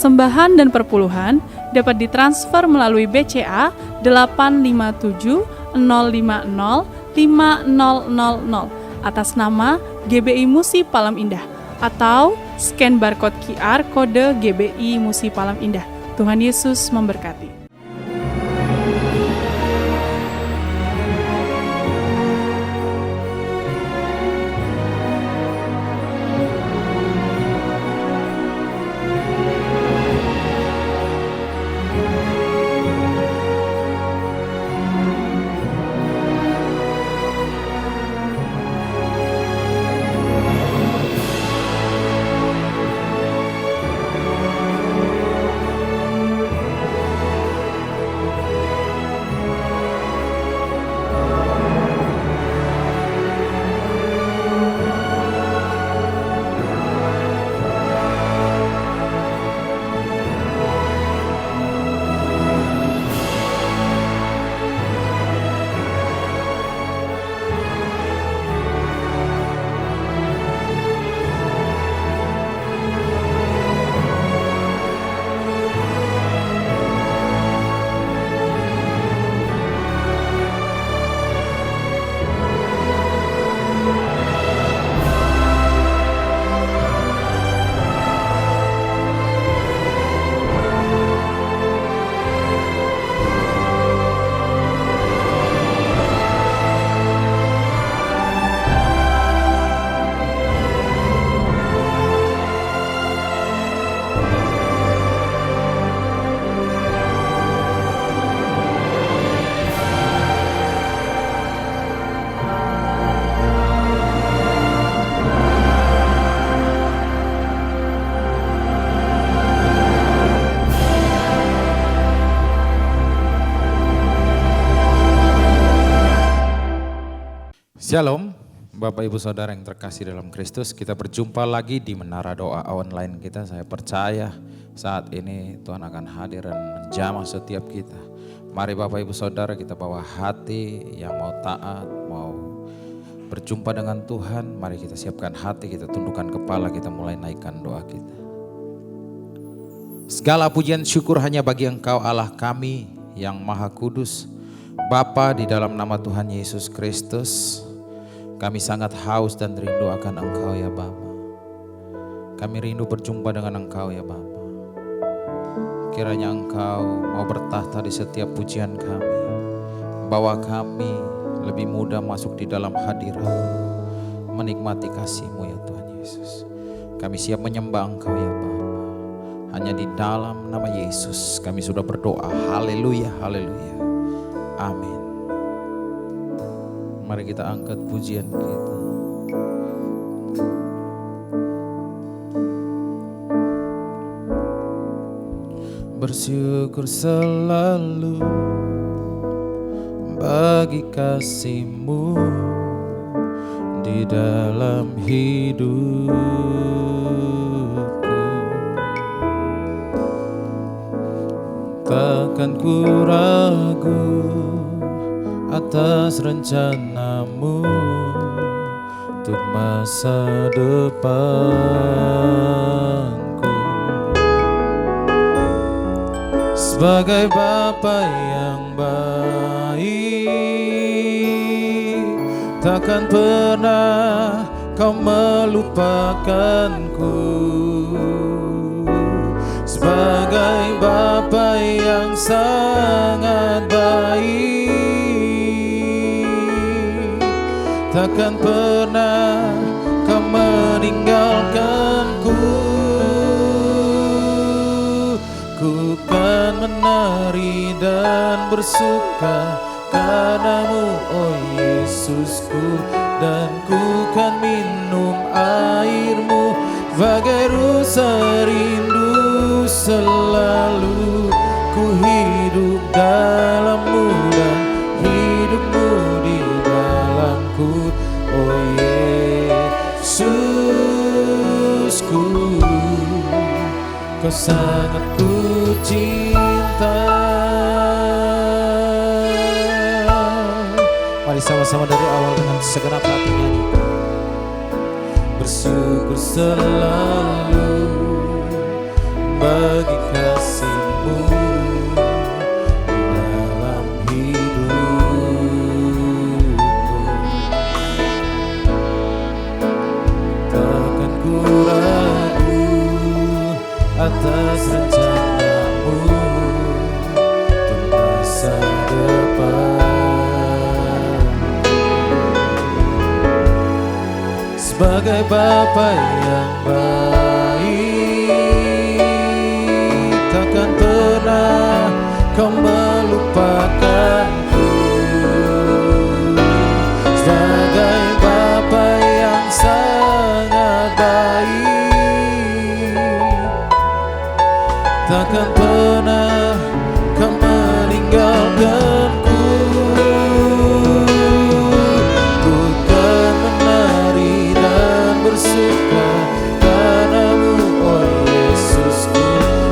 persembahan dan perpuluhan dapat ditransfer melalui BCA 857 050 5000 atas nama GBI Musi Palem Indah atau scan barcode QR kode GBI Musi Palem Indah. Tuhan Yesus memberkati. Shalom, Bapak Ibu Saudara yang terkasih dalam Kristus. Kita berjumpa lagi di Menara Doa online kita. Saya percaya saat ini Tuhan akan hadir dan menjamah setiap kita. Mari Bapak Ibu Saudara, kita bawa hati yang mau taat, mau berjumpa dengan Tuhan. Mari kita siapkan hati, kita tundukkan kepala, kita mulai naikkan doa kita. Segala pujian syukur hanya bagi Engkau Allah kami yang Maha Kudus. Bapa, di dalam nama Tuhan Yesus Kristus, kami sangat haus dan rindu akan Engkau ya Bapa. Kami rindu berjumpa dengan Engkau ya Bapa. Kiranya Engkau mau bertahta di setiap pujian kami. Bawa kami lebih mudah masuk di dalam hadirat, menikmati kasih-Mu ya Tuhan Yesus. Kami siap menyembah Engkau ya Bapa. Hanya di dalam nama Yesus kami sudah berdoa. Haleluya, haleluya. Amin. Mari kita angkat pujian kita. Bersyukur selalu bagi kasih-Mu di dalam hidupku. Takkan ku ragu atas rencana-Mu untuk masa depanku. Sebagai Bapa yang baik, takkan pernah Kau melupakanku. Sebagai Bapa yang sangat baik, takkan pernah Kau meninggalkanku. Ku kan menari dan bersuka karena-Mu, oh Yesusku, dan ku kan minum air-Mu bagai rusa rindu. Selalu ku hidup dalam-Mu dan hidup-Mu di dalamku, oh Yesusku. Kau sangat ku cinta. Mari sama-sama dari awal dengan segenap hati nyanyikan. Bersyukur selalu bagi atas rencanamu untuk masa depan. Sebagai Bapa yang baik, takkan pernah kau melupakanku. Sebagai Bapa yang sangat baik, takkan pernah kau meninggalkanku. Ku kan menari dan bersuka karenamu, oh Yesusku,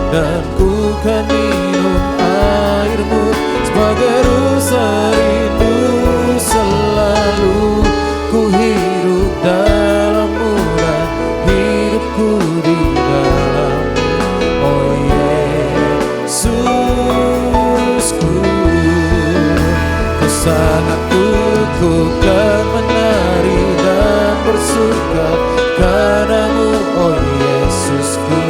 dan ku kan minum airmu sebagai rasa rindu. Selalu ku hidup dalammu dan hidupku di dalammu, oh Yesusku. Kau sangat ku kan menari dan bersuka karenamu, oh Yesusku,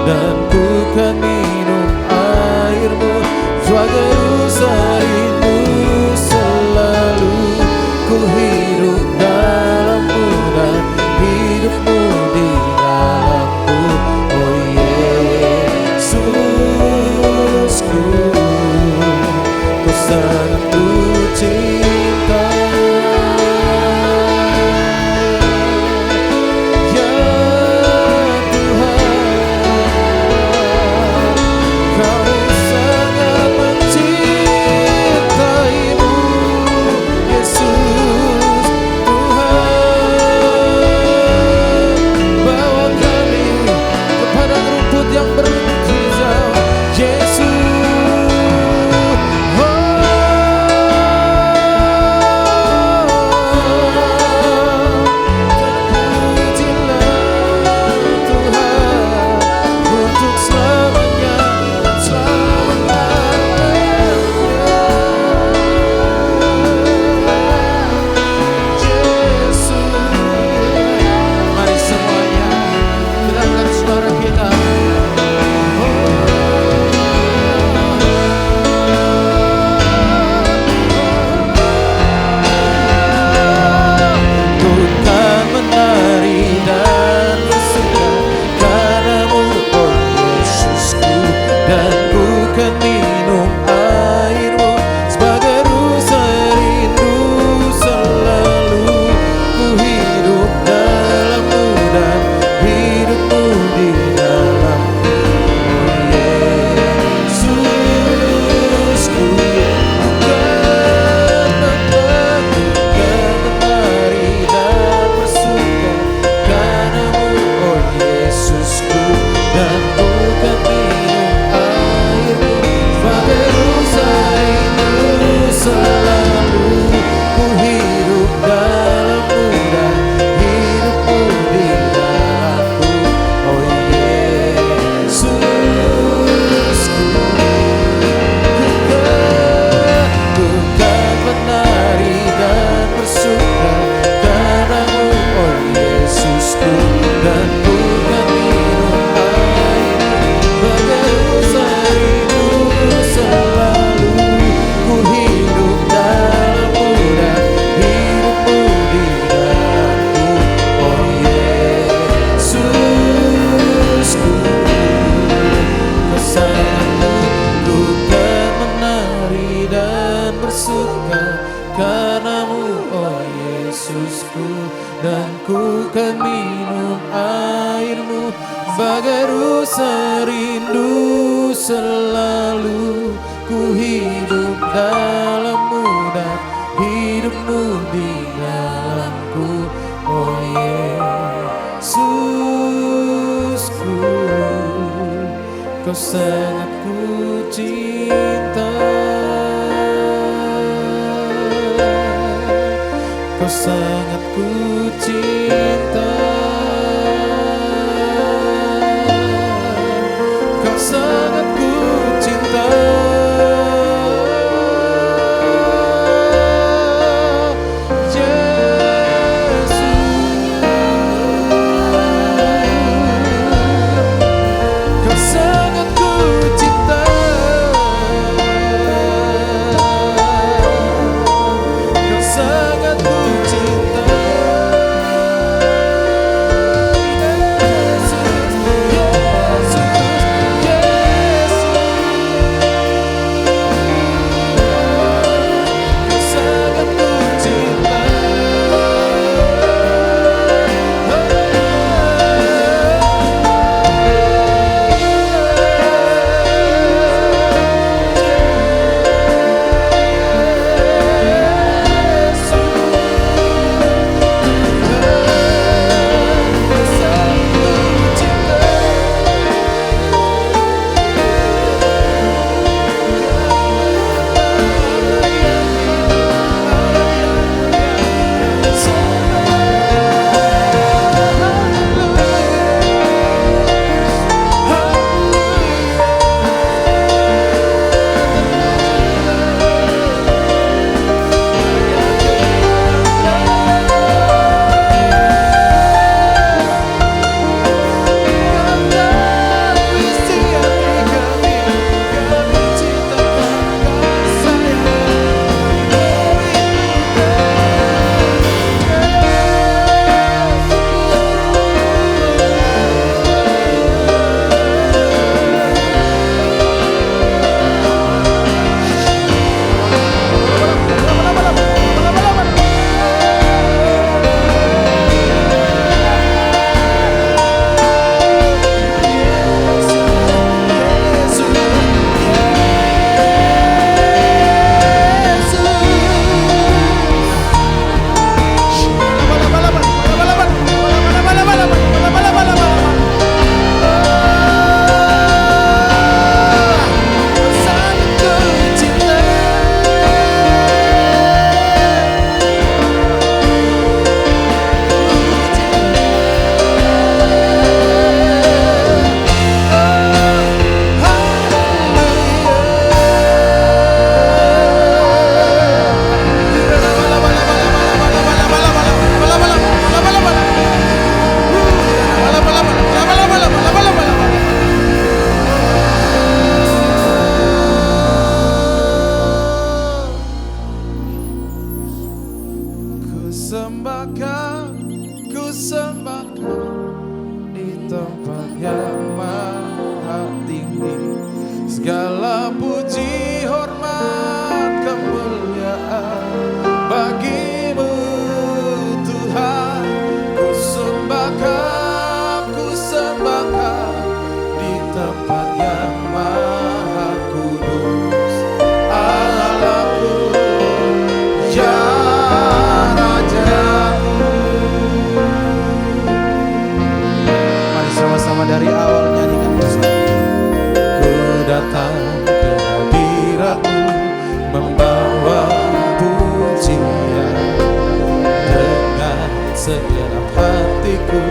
dan ku kan minum airmu sebagai rasa rindu. Selalu ku hidup dalammu dan hidupmu di dalamku, oh Yesusku. Kau sangat ku cinta, ya Tuhan. Kau sangat mencintaimu, Yesus Tuhan. Bawa kami ke padang rumput yang berhijau, Yesus. Dan ku kan minum airmu bagai rasa rindu. Selalu ku hidup dalammu dan hidupmu di dalamku, oh Yesusku. Kau sangat ku cinta, kau sangat ku cinta, kau sangat ku cinta, Yesus. Kau yang maha tinggi, segala puji hormat kemuliaan bagimu Tuhan. Ku sembahkan di tempat yang maha kudus, Allahku, ya Rajaku. Mari sama-sama dari awal nyanyikan bersama. Ku datang ke hadirat-Mu membawa pujian, dengan segenap hatiku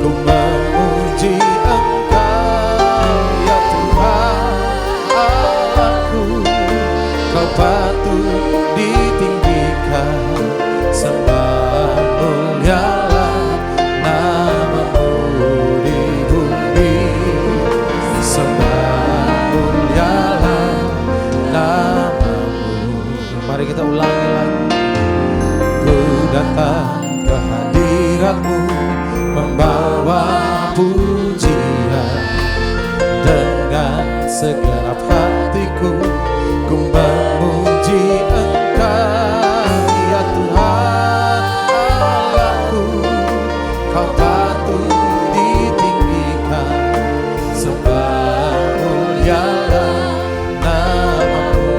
ku memuji Engkau ya Tuhan Allahku. Kau patut ditinggikan, sembah mulialah nama-Mu di bumi, sembah mulialah nama-Mu. Mari kita ulangi lagi. Ku datang ke hadirat-Mu membawa pujian, dengan segenap hatiku ku memuji Engkau ya Tuhan Allahku. Kau patut ditinggikan, sembah mulialah nama-Mu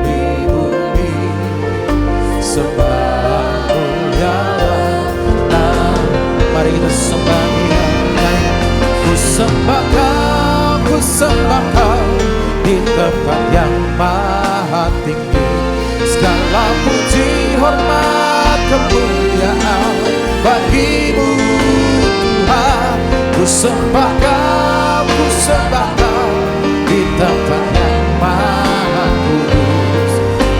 di bumi, sembah mulialah nama. Mari kita sembah Dia, nyanyikan. Ku sembah Kau di tempat yang maha tinggi, segala puji hormat kemuliaan bagimu Tuhan. Ku sembah Kau di tempat yang maha kudus,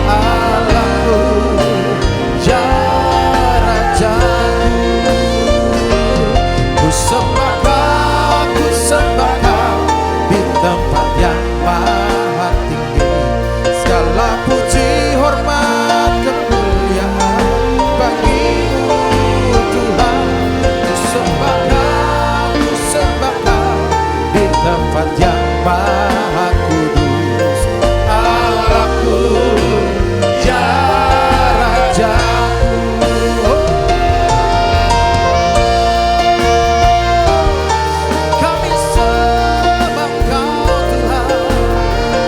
Allahku, ya Rajaku. Ku sembah Kau di tempat yang maha tinggi, segala puji hormat kemuliaan bagimu Tuhan. Ku sembah Kau di tempat yang maha kudus, Allahku, ya Rajaku. Kami sembah Kau Tuhan,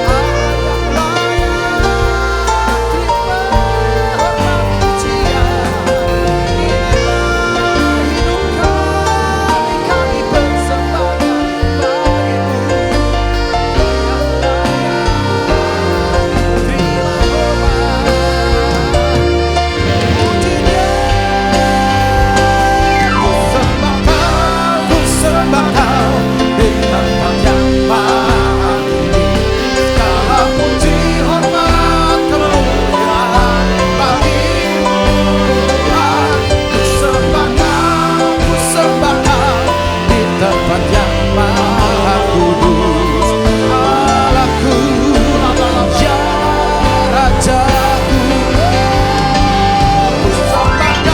Allah layak terima hormat pujian. Inilah hidup kami persembahkan bagimu, yang layak terima hormat pujian. Ku sembah Kau di tempat yang maha tinggi, segala puji hormat kemuliaan bagimu Tuhan. Ku sembah Kau di tempat yang maha kudus, Allahku, ya Rajaku. Ku sembah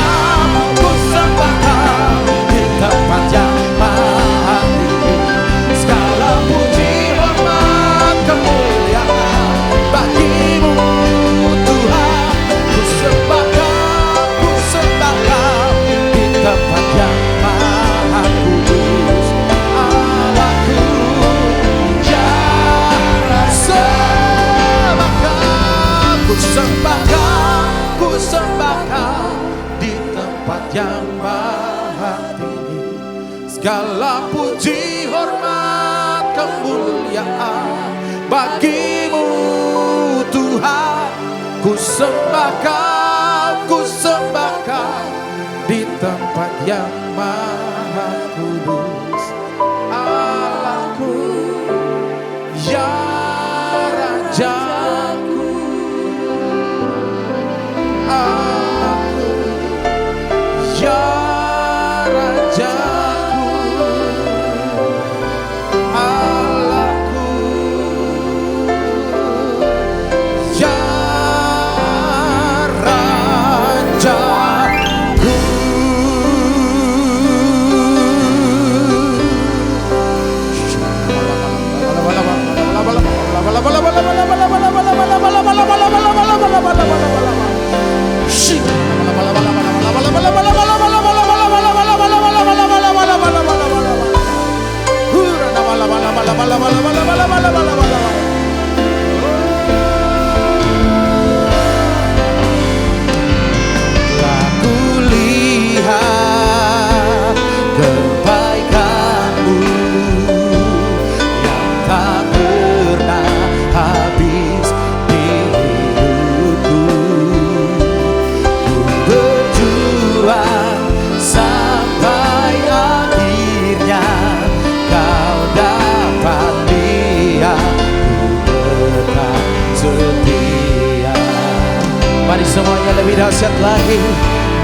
Kau di tempat yang maha tinggi, segala puji hormat kemuliaan bagimu Tuhan. Ku sembah Kau di tempat yang maha kudus, Allahku, ya Rajaku. Ku sembah Kau di tempat yang maha tinggi, segala puji hormat kemuliaan bagimu Tuhan. Ku sembah Kau di tempat yang maha kudus, Allahku, ya Rajaku. Allahku, ya Rajaku. Allahku, ya Rajaku. kulihat kebaikan-Mu yang tak pernah habis di hidupku. Ku berjuang sampai akhirnya Kau dapat lihat ku tetap setia. Mari semuanya lebih dahsyat lagi,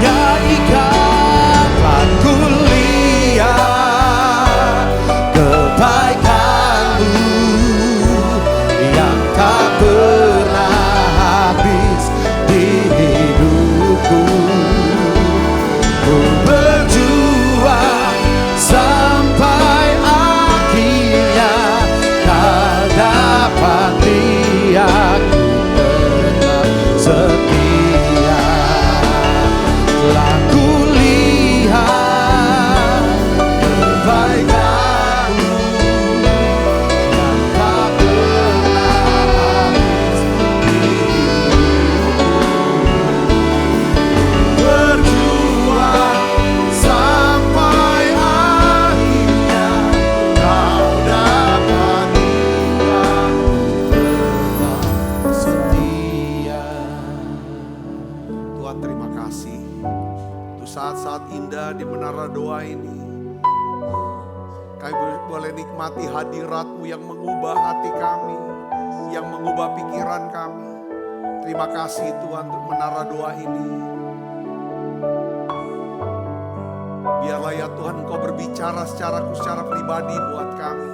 nyanyikanlah kulihat kebaikan-Mu yang tak pernah habis di hidupku. Ku berjuang sampai akhirnya Kau dapat lihat ku tetap setia. Telah kulihat kebaikan-Mu yang tak pernah habis di hidupku. Berjuang sampai akhirnya Kau dapat lihat tetap setia. Tuhan, terima kasih untuk saat-saat indah di menara doa ini. Kami boleh nikmati hadirat-Mu yang mengubah hati kami, yang mengubah pikiran kami. Terima kasih Tuhan untuk menara doa ini. Biarlah ya Tuhan Engkau berbicara secara pribadi buat kami.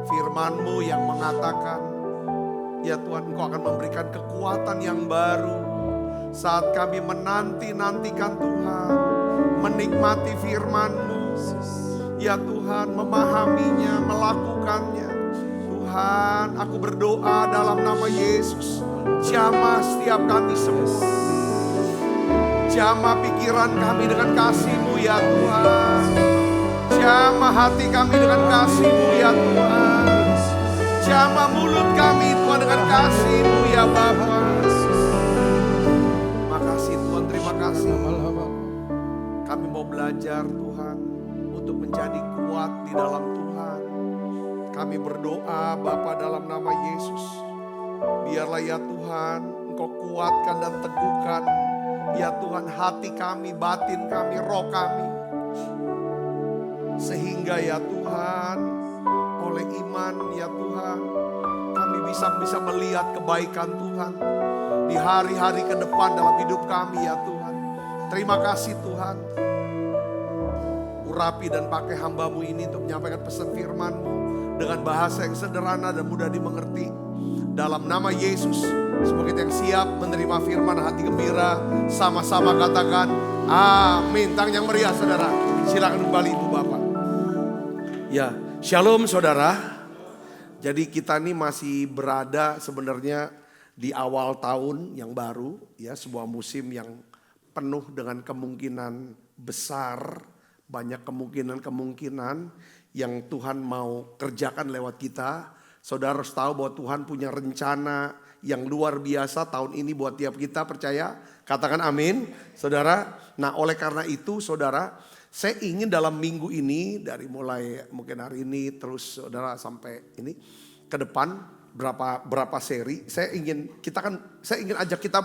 Firman-Mu yang mengatakan, ya Tuhan Engkau akan memberikan kekuatan yang baru saat kami menanti-nantikan Tuhan, menikmati firman-Mu. Ya Tuhan, memahaminya, melakukannya. Tuhan, aku berdoa dalam nama Yesus, jamah setiap kami semua. Jamah pikiran kami dengan kasih-Mu ya Tuhan. Jamah hati kami dengan kasih-Mu ya Tuhan. Jamah mulut kami Tuhan dengan kasih-Mu ya Bapa. Makasih Tuhan, terima kasih. Kami mau belajar Tuhan untuk menjadi kuat di dalam Tuhan. Kami berdoa Bapa dalam nama Yesus. Biarlah ya Tuhan Engkau kuatkan dan teguhkan ya Tuhan hati kami, batin kami, roh kami. Sehingga ya Tuhan oleh iman ya Tuhan kami bisa melihat kebaikan Tuhan di hari-hari ke depan dalam hidup kami ya Tuhan. Terima kasih Tuhan. Urapi dan pakai hamba-Mu ini untuk menyampaikan pesan firman-Mu dengan bahasa yang sederhana dan mudah dimengerti. Dalam nama Yesus, semoga kita yang siap menerima firman hati gembira, sama-sama katakan amin. Tangan yang meriah saudara, silakan kembali Ibu Bapak. Ya, shalom saudara. Jadi kita ini masih berada sebenarnya di awal tahun yang baru, ya, sebuah musim yang penuh dengan kemungkinan besar, banyak kemungkinan yang Tuhan mau kerjakan lewat kita. Saudara harus tahu bahwa Tuhan punya rencana yang luar biasa tahun ini buat tiap kita, percaya? Katakan amin, saudara. Nah, oleh karena itu saudara, saya ingin dalam minggu ini, dari mulai mungkin hari ini terus saudara sampai ini ke depan berapa seri, saya ingin ajak kita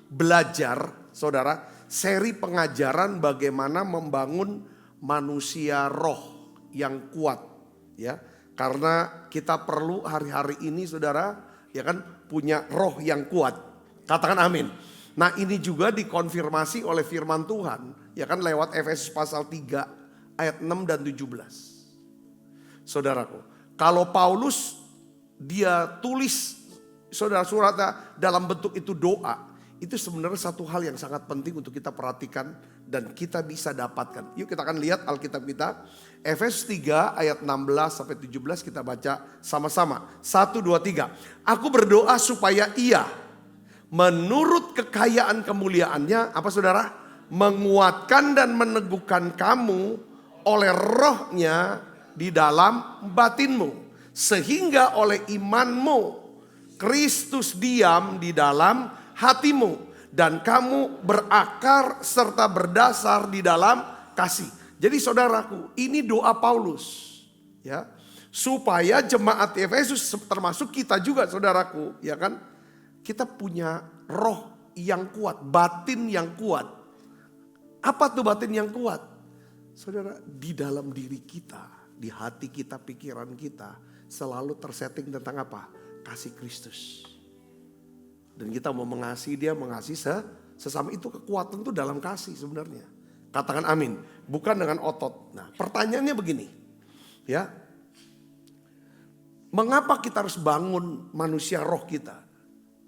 belajar saudara, seri pengajaran bagaimana membangun manusia roh yang kuat, ya. Karena kita perlu hari-hari ini saudara, ya kan, punya roh yang kuat. Katakan amin. Nah, ini juga dikonfirmasi oleh firman Tuhan, ya kan, lewat Efesus pasal 3 ayat 6 dan 17. Saudaraku, kalau Paulus dia tulis saudara suratnya dalam bentuk itu doa, itu sebenarnya satu hal yang sangat penting untuk kita perhatikan dan kita bisa dapatkan. Yuk kita akan lihat Alkitab kita. Efesus 3 ayat 16 sampai 17 kita baca sama-sama. 1, 2, 3. Aku berdoa supaya ia menurut kekayaan kemuliaannya, apa saudara? Menguatkan dan meneguhkan kamu oleh rohnya di dalam batinmu. Sehingga oleh imanmu Kristus diam di dalam hatimu. Dan kamu berakar serta berdasar di dalam kasih. Jadi saudaraku, ini doa Paulus. Ya, supaya jemaat Efesus termasuk kita juga saudaraku. Ya kan, kita punya roh yang kuat, batin yang kuat. Apa tuh batin yang kuat? Saudara, di dalam diri kita, di hati kita, pikiran kita selalu tersetting tentang apa? Kasih Kristus. Dan kita mau mengasihi dia, mengasihi sesama, itu kekuatan tuh dalam kasih sebenarnya. Katakan amin. Bukan dengan otot. Nah, pertanyaannya begini. Ya. Mengapa kita harus bangun manusia roh kita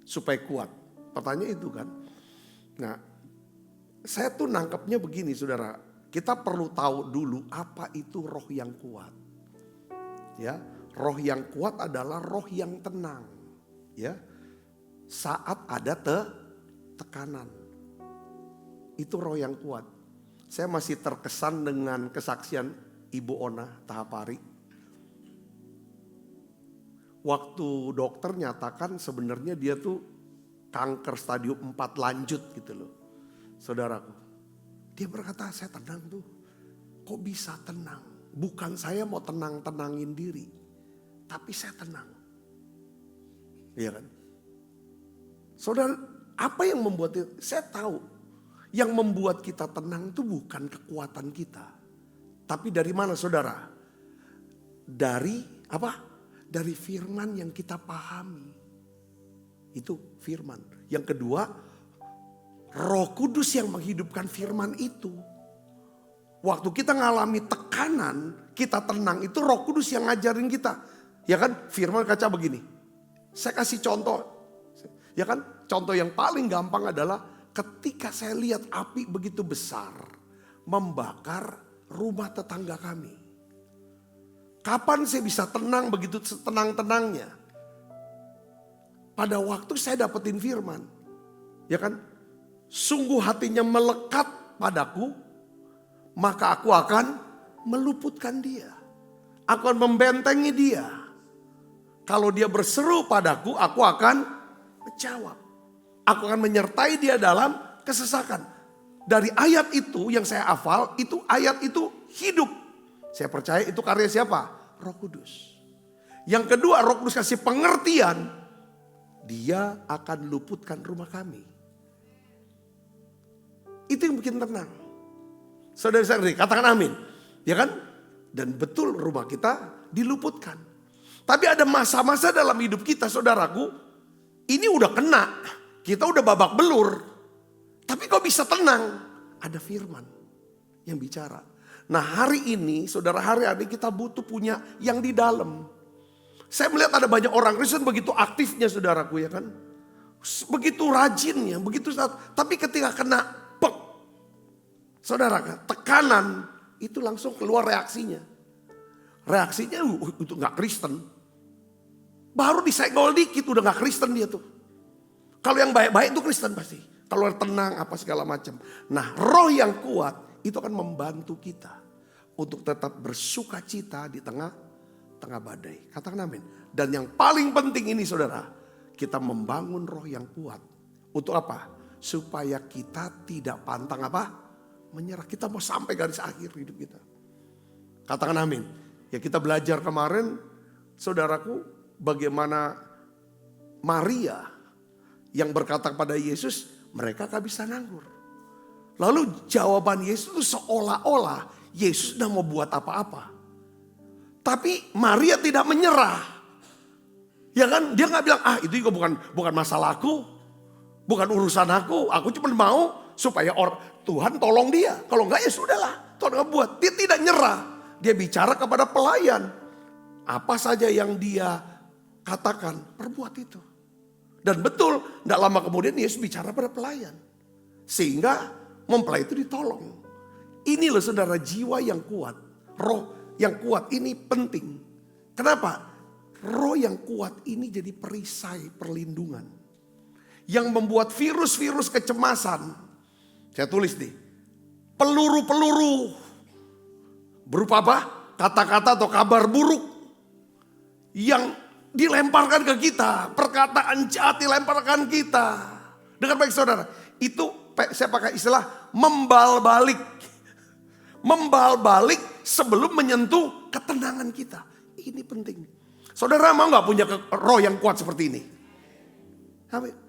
supaya kuat? Pertanyaan itu kan. Nah, saya tuh nangkepnya begini saudara. Kita perlu tahu dulu apa itu roh yang kuat. Ya, roh yang kuat adalah roh yang tenang. Ya, saat ada tekanan. Itu roh yang kuat. Saya masih terkesan dengan kesaksian Ibu Ona Tahapari. Waktu dokter nyatakan sebenarnya dia tuh kanker stadium 4 lanjut gitu loh. Saudaraku. Dia berkata, saya tenang tuh. Kok bisa tenang? Bukan saya mau tenangin diri. Tapi saya tenang. Iya kan? Saudara, apa yang membuat saya tahu. Yang membuat kita tenang itu bukan kekuatan kita. Tapi dari mana saudara? Dari apa? Dari firman yang kita pahami. Itu firman. Yang kedua, Roh Kudus yang menghidupkan firman itu. Waktu kita ngalami tekanan, kita tenang, itu Roh Kudus yang ngajarin kita. Ya kan, firman kaca begini. Saya kasih contoh. Ya kan, contoh yang paling gampang adalah ketika saya lihat api begitu besar membakar rumah tetangga kami. Kapan saya bisa tenang begitu tenang-tenangnya? Pada waktu saya dapetin firman. Ya kan? Sungguh hatinya melekat padaku, maka aku akan meluputkan dia. Aku akan membentengi dia. Kalau dia berseru padaku, aku akan menjawab. Aku akan menyertai dia dalam kesesakan. Dari ayat itu yang saya hafal, itu ayat itu hidup. Saya percaya itu karya siapa? Roh Kudus. Yang kedua, Roh Kudus kasih pengertian. Dia akan luputkan rumah kami. Itu yang bikin tenang. Saudara-saudari, katakan amin. Ya kan? Dan betul rumah kita diluputkan. Tapi ada masa-masa dalam hidup kita, saudaraku. Ini udah kena. Kita udah babak belur. Tapi kok bisa tenang? Ada firman yang bicara. Nah hari ini, saudara, hari ini kita butuh punya yang di dalam. Saya melihat ada banyak orang Kristen begitu aktifnya, saudaraku, ya kan. Begitu rajinnya, begitu. Tapi ketika kena saudara, tekanan itu langsung keluar reaksinya. Reaksinya itu gak Kristen. Baru disenggol dikit udah gak Kristen dia tuh. Kalau yang baik-baik itu Kristen pasti. Kalau tenang apa segala macam. Nah roh yang kuat itu akan membantu kita. Untuk tetap bersuka cita di tengah badai. Katakan amin. Dan yang paling penting ini saudara. Kita membangun roh yang kuat. Untuk apa? Supaya kita tidak pantang apa? Menyerah. Kita mau sampai garis akhir hidup kita. Katakan amin. Ya kita belajar kemarin, saudaraku, bagaimana Maria yang berkata kepada Yesus, mereka gak bisa nganggur. Lalu jawaban Yesus itu seolah-olah Yesus sudah mau buat apa-apa. Tapi Maria tidak menyerah. Ya kan, dia gak bilang, itu juga bukan masalahku, bukan urusan aku cuma mau supaya Tuhan tolong dia. Kalau enggak ya sudahlah, Tuhan buat. Dia tidak nyerah. Dia bicara kepada pelayan. Apa saja yang dia katakan, perbuat itu. Dan betul, tidak lama kemudian Yesus bicara pada pelayan. Sehingga mempelai itu ditolong. Ini loh saudara, jiwa yang kuat. Roh yang kuat ini penting. Kenapa? Roh yang kuat ini jadi perisai perlindungan. Yang membuat virus-virus kecemasan. Saya tulis nih, peluru-peluru berupa apa? kata-kata atau kabar buruk yang dilemparkan ke kita, perkataan jahat dilemparkan kita. Dengan baik saudara, itu saya pakai istilah membal balik. Membal balik sebelum menyentuh ketenangan kita. Ini penting. Saudara mau gak punya roh yang kuat seperti ini?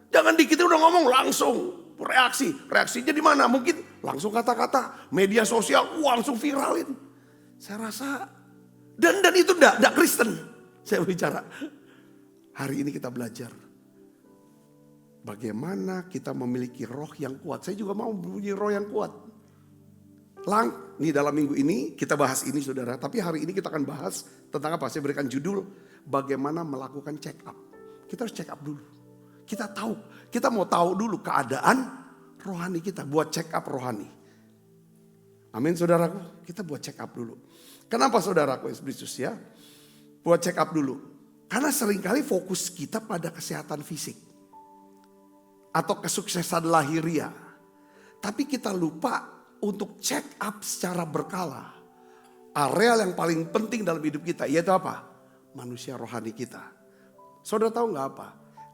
Jangan dikit udah ngomong langsung reaksi. Reaksinya di mana? Mungkin langsung kata-kata, media sosial, langsung viralin. Saya rasa dan itu enggak Kristen. Saya bicara. Hari ini kita belajar bagaimana kita memiliki roh yang kuat. Saya juga mau mempunyai roh yang kuat. Nih dalam minggu ini kita bahas ini saudara. Tapi hari ini kita akan bahas tentang apa? Saya berikan judul bagaimana melakukan check up. Kita harus check up dulu. Kita mau tahu dulu keadaan rohani kita. Buat check up rohani. Amin saudaraku. Kita buat check up dulu. Kenapa saudaraku Yesus ya? Buat check up dulu. Karena seringkali fokus kita pada kesehatan fisik. Atau kesuksesan lahiriah. Tapi kita lupa untuk check up secara berkala. Area yang paling penting dalam hidup kita yaitu apa? Manusia rohani kita. Saudara tahu gak apa?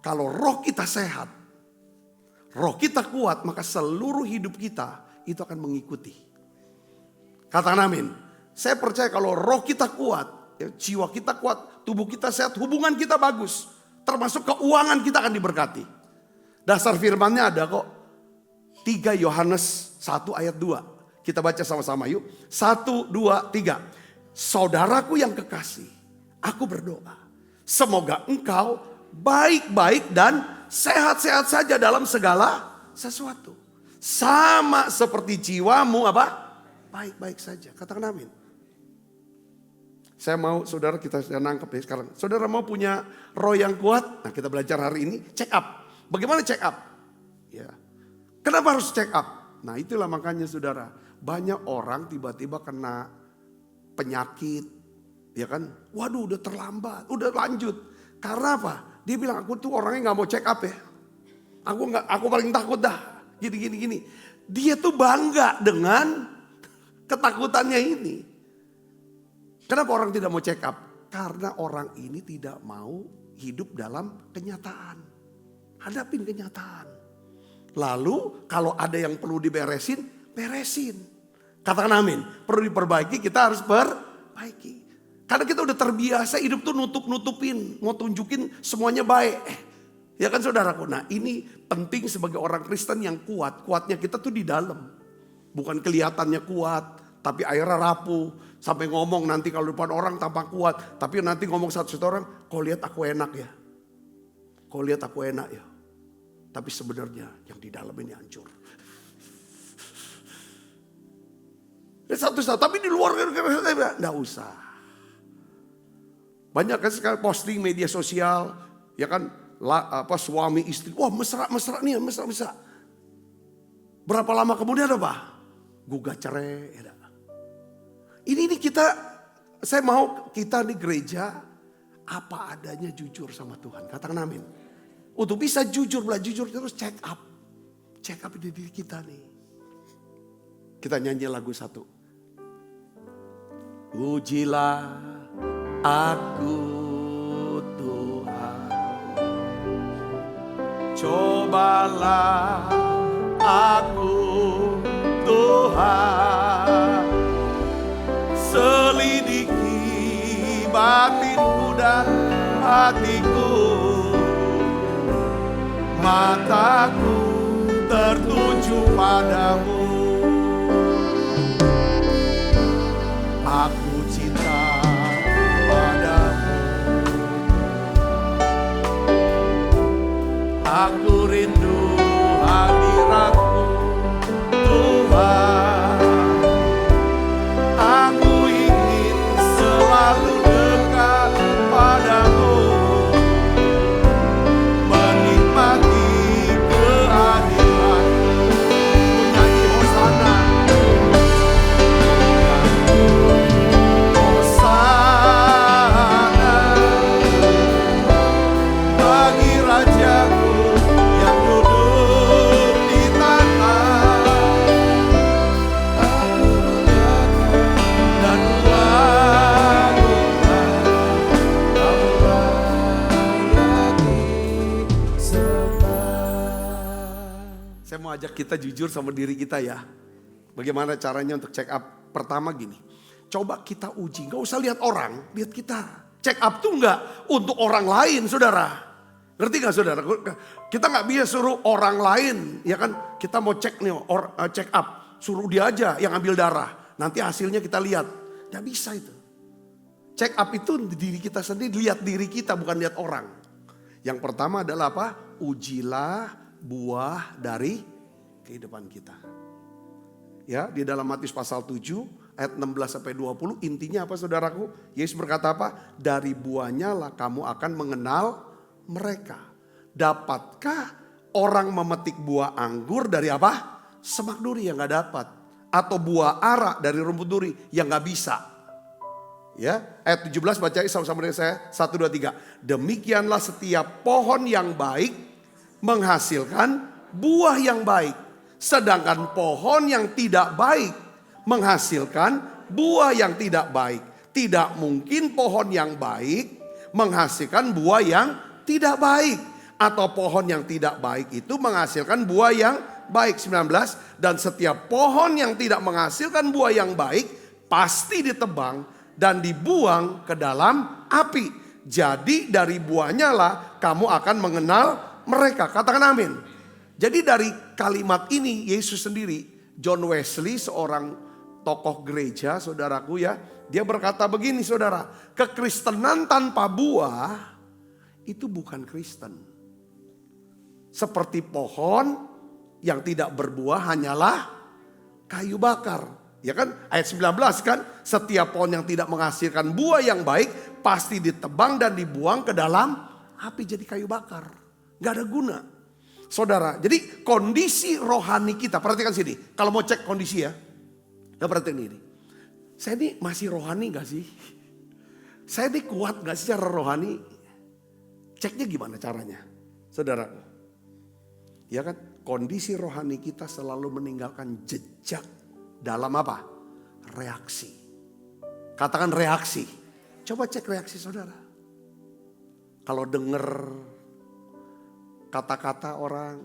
Kalau roh kita sehat, roh kita kuat, maka seluruh hidup kita itu akan mengikuti. Katakan amin. Saya percaya kalau roh kita kuat, jiwa kita kuat, tubuh kita sehat, hubungan kita bagus. Termasuk keuangan kita akan diberkati. Dasar firmannya ada kok. 3 Yohanes 1 ayat 2. Kita baca sama-sama yuk. 1, 2, 3. Saudaraku yang kekasih, aku berdoa. Semoga engkau baik-baik dan sehat-sehat saja dalam segala sesuatu. Sama seperti jiwamu apa? Baik-baik saja. Katakan amin. Saya mau saudara kita sudah nangkep ya sekarang. Saudara mau punya roh yang kuat? Nah kita belajar hari ini check up. Bagaimana check up? Ya. Kenapa harus check up? Nah itulah makanya saudara. Banyak orang tiba-tiba kena penyakit. Ya kan? Waduh udah terlambat. Udah lanjut. Karena apa? Dia bilang aku tuh orangnya gak mau check up ya. Aku paling takut dah. Gini. Dia tuh bangga dengan ketakutannya ini. Kenapa orang tidak mau check up? Karena orang ini tidak mau hidup dalam kenyataan. Hadapin kenyataan. Lalu kalau ada yang perlu diberesin, beresin. Katakan amin. Perlu diperbaiki, kita harus perbaiki. Karena kita udah terbiasa hidup tuh nutup-nutupin. Mau tunjukin semuanya baik. Ya kan saudaraku. Nah ini penting sebagai orang Kristen yang kuat. Kuatnya kita tuh di dalam. Bukan kelihatannya kuat. Tapi akhirnya rapuh. Sampai ngomong nanti kalau depan orang tampak kuat. Tapi nanti ngomong satu-satu orang. Kau lihat aku enak ya. Kau lihat aku enak ya. Tapi sebenarnya yang di dalam ini hancur. Satu-satu. Tapi di luar enggak usah. Banyak kan sekarang posting media sosial. Ya kan. Suami istri. Wah mesra nih. Mesra. Berapa lama kemudian apa? Gugat cerai. Ya. Ini kita. Saya mau kita di gereja. Apa adanya jujur sama Tuhan. Katakan amin. Untuk bisa jujur terus check up. Check up di diri kita nih. Kita nyanyi lagu satu. Ujilah aku Tuhan. Cobalah aku Tuhan. Selidiki batinku dan hatiku. Mataku tertuju padamu. Aku cinta padamu. Aku rindu hadiratmu Tuhan. Aku ingin selalu dekat padamu. Menikmati kehadiran. Nyanyi mau ajak kita jujur sama diri kita ya. Bagaimana caranya untuk check up? Pertama gini, coba kita uji, gak usah lihat orang, lihat kita. Check up tuh gak untuk orang lain saudara. Ngerti gak saudara? Kita gak bisa suruh orang lain, ya kan? Kita mau cek nih, check up, suruh dia aja yang ambil darah. Nanti hasilnya kita lihat, gak bisa itu. Check up itu di diri kita sendiri, lihat diri kita bukan lihat orang. Yang pertama adalah apa? Ujilah buah dari kehidupan kita. Ya, di dalam Matius pasal 7 ayat 16 sampai 20 intinya apa saudaraku? Yesus berkata apa? Dari buahnya lah kamu akan mengenal mereka. Dapatkah orang memetik buah anggur dari apa? Semak duri yang gak dapat. Atau buah ara dari rumput duri yang gak bisa. Ya, ayat 17 baca sama-sama dengan saya. 1, 2, 3. Demikianlah setiap pohon yang baik menghasilkan buah yang baik. Sedangkan pohon yang tidak baik menghasilkan buah yang tidak baik. Tidak mungkin pohon yang baik menghasilkan buah yang tidak baik. Atau pohon yang tidak baik itu menghasilkan buah yang baik. 19. Dan setiap pohon yang tidak menghasilkan buah yang baik pasti ditebang dan dibuang ke dalam api. Jadi dari buahnya lah kamu akan mengenal mereka. Katakan amin. Jadi dari kalimat ini Yesus sendiri, John Wesley seorang tokoh gereja saudaraku ya. Dia berkata begini saudara. Kekristenan tanpa buah itu bukan Kristen. Seperti pohon yang tidak berbuah hanyalah kayu bakar. Ya kan ayat 19 kan. Setiap pohon yang tidak menghasilkan buah yang baik pasti ditebang dan dibuang ke dalam api jadi kayu bakar. Gak ada guna. Saudara, jadi kondisi rohani kita, perhatikan sini. Kalau mau cek kondisi ya, perhatikan ini. Saya ini masih rohani gak sih? Saya ini kuat gak sih secara rohani? Ceknya gimana caranya? Saudara, ya kan? Kondisi rohani kita selalu meninggalkan jejak dalam apa? Reaksi. Katakan reaksi. Coba cek reaksi saudara. Kalau dengar kata-kata orang,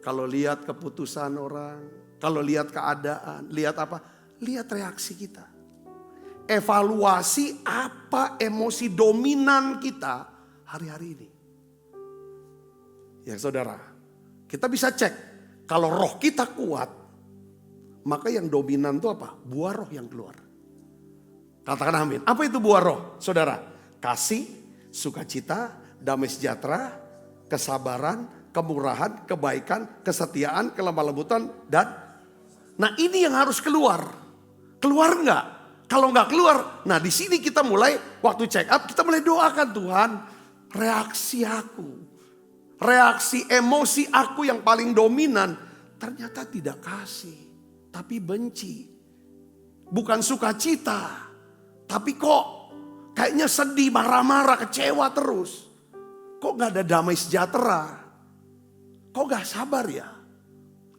kalau lihat keputusan orang, kalau lihat keadaan, lihat apa? Lihat reaksi kita. Evaluasi apa emosi dominan kita hari-hari ini. Ya saudara, kita bisa cek. Kalau roh kita kuat, maka yang dominan itu apa? Buah roh yang keluar. Katakan amin. Apa itu buah roh? Saudara, kasih, sukacita, damai sejahtera, kesabaran, kemurahan, kebaikan, kesetiaan, kelemah lembutan, dan nah ini yang harus keluar. Keluar enggak? Kalau enggak keluar, nah di sini kita mulai waktu check up kita mulai doakan Tuhan, reaksi aku, reaksi emosi aku yang paling dominan ternyata tidak kasih, tapi benci. Bukan sukacita, tapi kok kayaknya sedih, marah-marah, kecewa terus. Kok gak ada damai sejahtera? Kok gak sabar ya?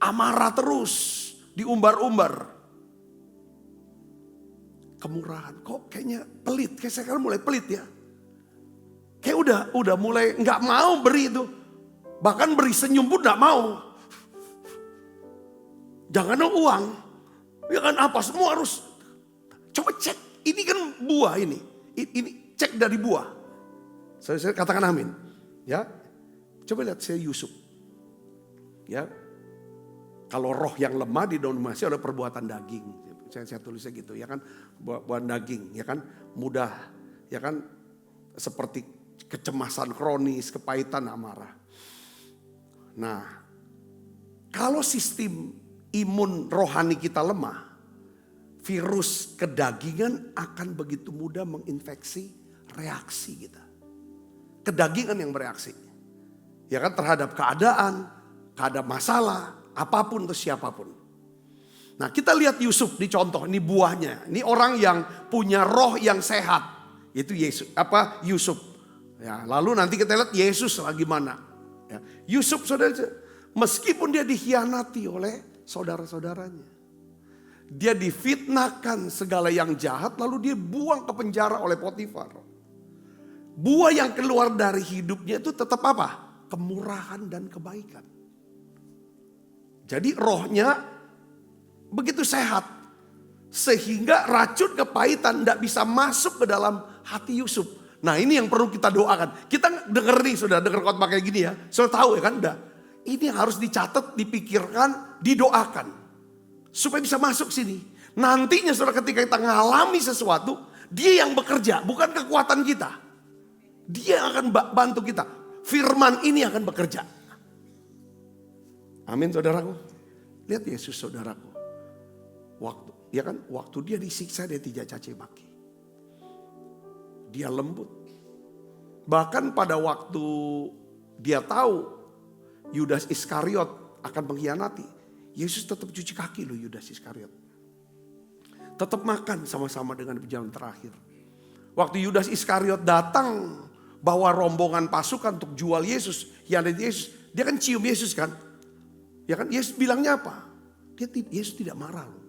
Amarah terus, diumbar-umbar. Kemurahan, kok kayaknya pelit. Kayak sekarang mulai pelit ya. Kayak udah mulai gak mau beri itu. Bahkan beri senyum pun gak mau. Jangan dong uang. Ya kan apa, semua harus. Coba cek, ini kan buah ini. Ini cek dari buah. Saya katakan amin. Ya, coba lihat saya Yusuf. Ya, kalau roh yang lemah didominasi oleh perbuatan daging. Saya tulisnya gitu, ya kan, buah daging, ya kan, mudah, ya kan, seperti kecemasan kronis, kepahitan, amarah. Nah, kalau sistem imun rohani kita lemah, virus kedagingan akan begitu mudah menginfeksi reaksi kita. Kedagingan yang bereaksi. Ya kan terhadap keadaan, masalah, apapun atau siapapun. Nah kita lihat Yusuf di contoh, ini buahnya. Ini orang yang punya roh yang sehat. Itu Yusuf. Ya, lalu nanti kita lihat Yesus gimana. Ya, Yusuf saudara, meskipun dia dikhianati oleh saudara-saudaranya. Dia difitnahkan segala yang jahat lalu dia buang ke penjara oleh Potifar. Buah yang keluar dari hidupnya itu tetap apa? Kemurahan dan kebaikan. Jadi rohnya begitu sehat. Sehingga racun kepahitan tidak bisa masuk ke dalam hati Yusuf. Nah ini yang perlu kita doakan. Kita denger nih, sudah denger khotbah kayak gini ya. Sudah tahu ya kan? Udah. Ini harus dicatat, dipikirkan, didoakan. Supaya bisa masuk sini. Nantinya saudara ketika kita mengalami sesuatu, dia yang bekerja, bukan kekuatan kita. Dia yang akan bantu kita. Firman ini akan bekerja. Amin saudaraku. Lihat Yesus saudaraku. Waktu dia disiksa dia tidak caci maki. Dia lembut. Bahkan pada waktu dia tahu Yudas Iskariot akan mengkhianati, Yesus tetap cuci kaki loh Yudas Iskariot. Tetap makan sama-sama dengan perjalanan terakhir. Waktu Yudas Iskariot datang bawa rombongan pasukan untuk jual Yesus, Yesus, dia kan cium Yesus kan? Ya kan? Yesus bilangnya apa? Yesus tidak marah loh.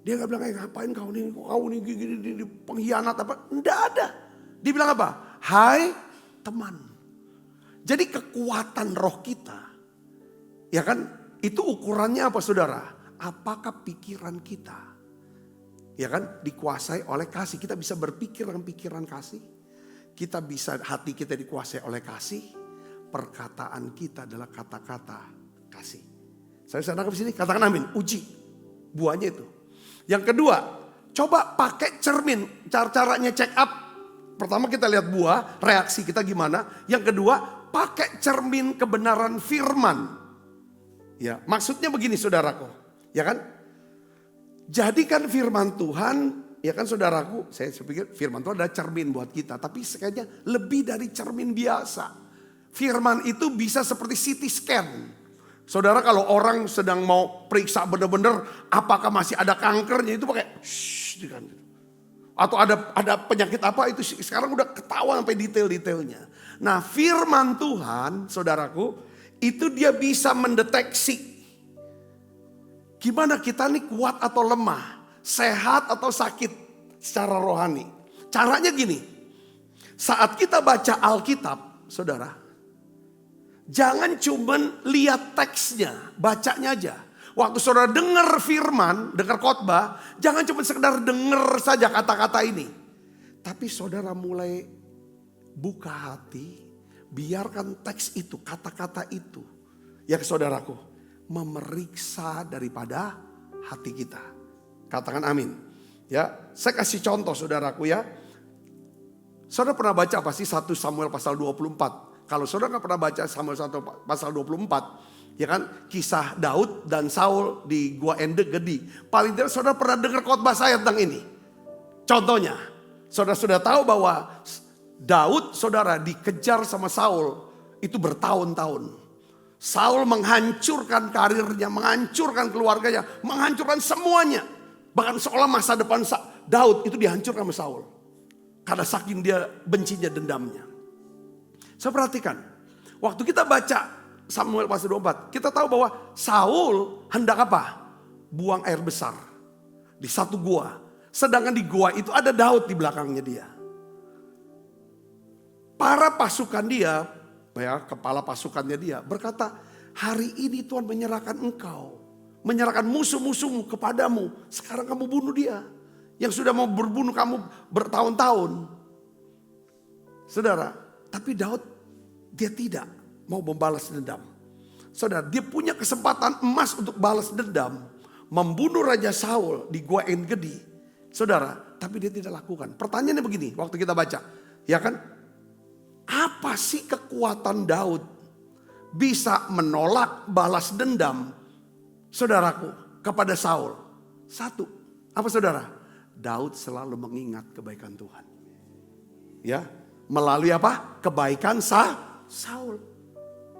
Dia gak bilang, ngapain kau nih gini, pengkhianat apa? Enggak ada. Dia bilang apa? Hai teman. Jadi kekuatan roh kita, ya kan? Itu ukurannya apa saudara? Apakah pikiran kita, ya kan? Dikuasai oleh kasih. Kita bisa berpikir dengan pikiran kasih. Kita bisa, hati kita dikuasai oleh kasih. Perkataan kita adalah kata-kata kasih. Saya sadar ke sini, katakan amin. Uji buahnya itu. Yang kedua, coba pakai cermin. Caranya check up. Pertama kita lihat buah, reaksi kita gimana. Yang kedua, pakai cermin kebenaran firman. Ya, maksudnya begini saudaraku. Ya kan? Jadikan firman Tuhan, ya kan saudaraku. Saya pikir firman Tuhan adalah cermin buat kita. Tapi sekalinya lebih dari cermin biasa. Firman itu bisa seperti CT scan. Saudara kalau orang sedang mau periksa benar-benar apakah masih ada kankernya itu pakai shh, atau ada penyakit apa itu sekarang udah ketahuan sampai detail-detailnya. Nah firman Tuhan saudaraku itu dia bisa mendeteksi gimana kita nih kuat atau lemah, sehat atau sakit secara rohani. Caranya gini, saat kita baca Alkitab saudara, jangan cuman lihat teksnya, bacanya aja. Waktu saudara dengar firman, dengar khotbah, jangan cuma sekedar dengar saja kata-kata ini. Tapi saudara mulai buka hati, biarkan teks itu, kata-kata itu, ya saudaraku, memeriksa daripada hati kita. Katakan amin. Ya, saya kasih contoh saudaraku ya. Saudara pernah baca pasti 1 Samuel pasal 24. Kalau saudara nggak pernah baca Samuel 1 pasal 24, ya kan, kisah Daud dan Saul di Gua En-Gedi. Paling tidak saudara pernah dengar khotbah saya tentang ini. Contohnya, saudara sudah tahu bahwa Daud saudara dikejar sama Saul itu bertahun-tahun. Saul menghancurkan karirnya, menghancurkan keluarganya, menghancurkan semuanya. Bahkan seolah masa depan Daud itu dihancurkan sama Saul. Karena saking dia bencinya, dendamnya. Saya perhatikan, waktu kita baca Samuel pasal 24, kita tahu bahwa Saul hendak apa? Buang air besar di satu gua. Sedangkan di gua itu ada Daud di belakangnya dia. Para pasukan dia, ya, kepala pasukannya dia berkata, hari ini Tuhan menyerahkan engkau, menyerahkan musuh-musuhmu kepadamu. Sekarang kamu bunuh dia, yang sudah mau berbunuh kamu bertahun-tahun. Saudara, tapi Daud dia tidak mau membalas dendam. Saudara, dia punya kesempatan emas untuk balas dendam. Membunuh Raja Saul di Gua En-Gedi. Saudara, tapi dia tidak lakukan. Pertanyaannya begini, waktu kita baca. Ya kan? Apa sih kekuatan Daud bisa menolak balas dendam saudaraku kepada Saul? Satu, apa saudara? Daud selalu mengingat kebaikan Tuhan. Ya, melalui apa? Kebaikan Saul.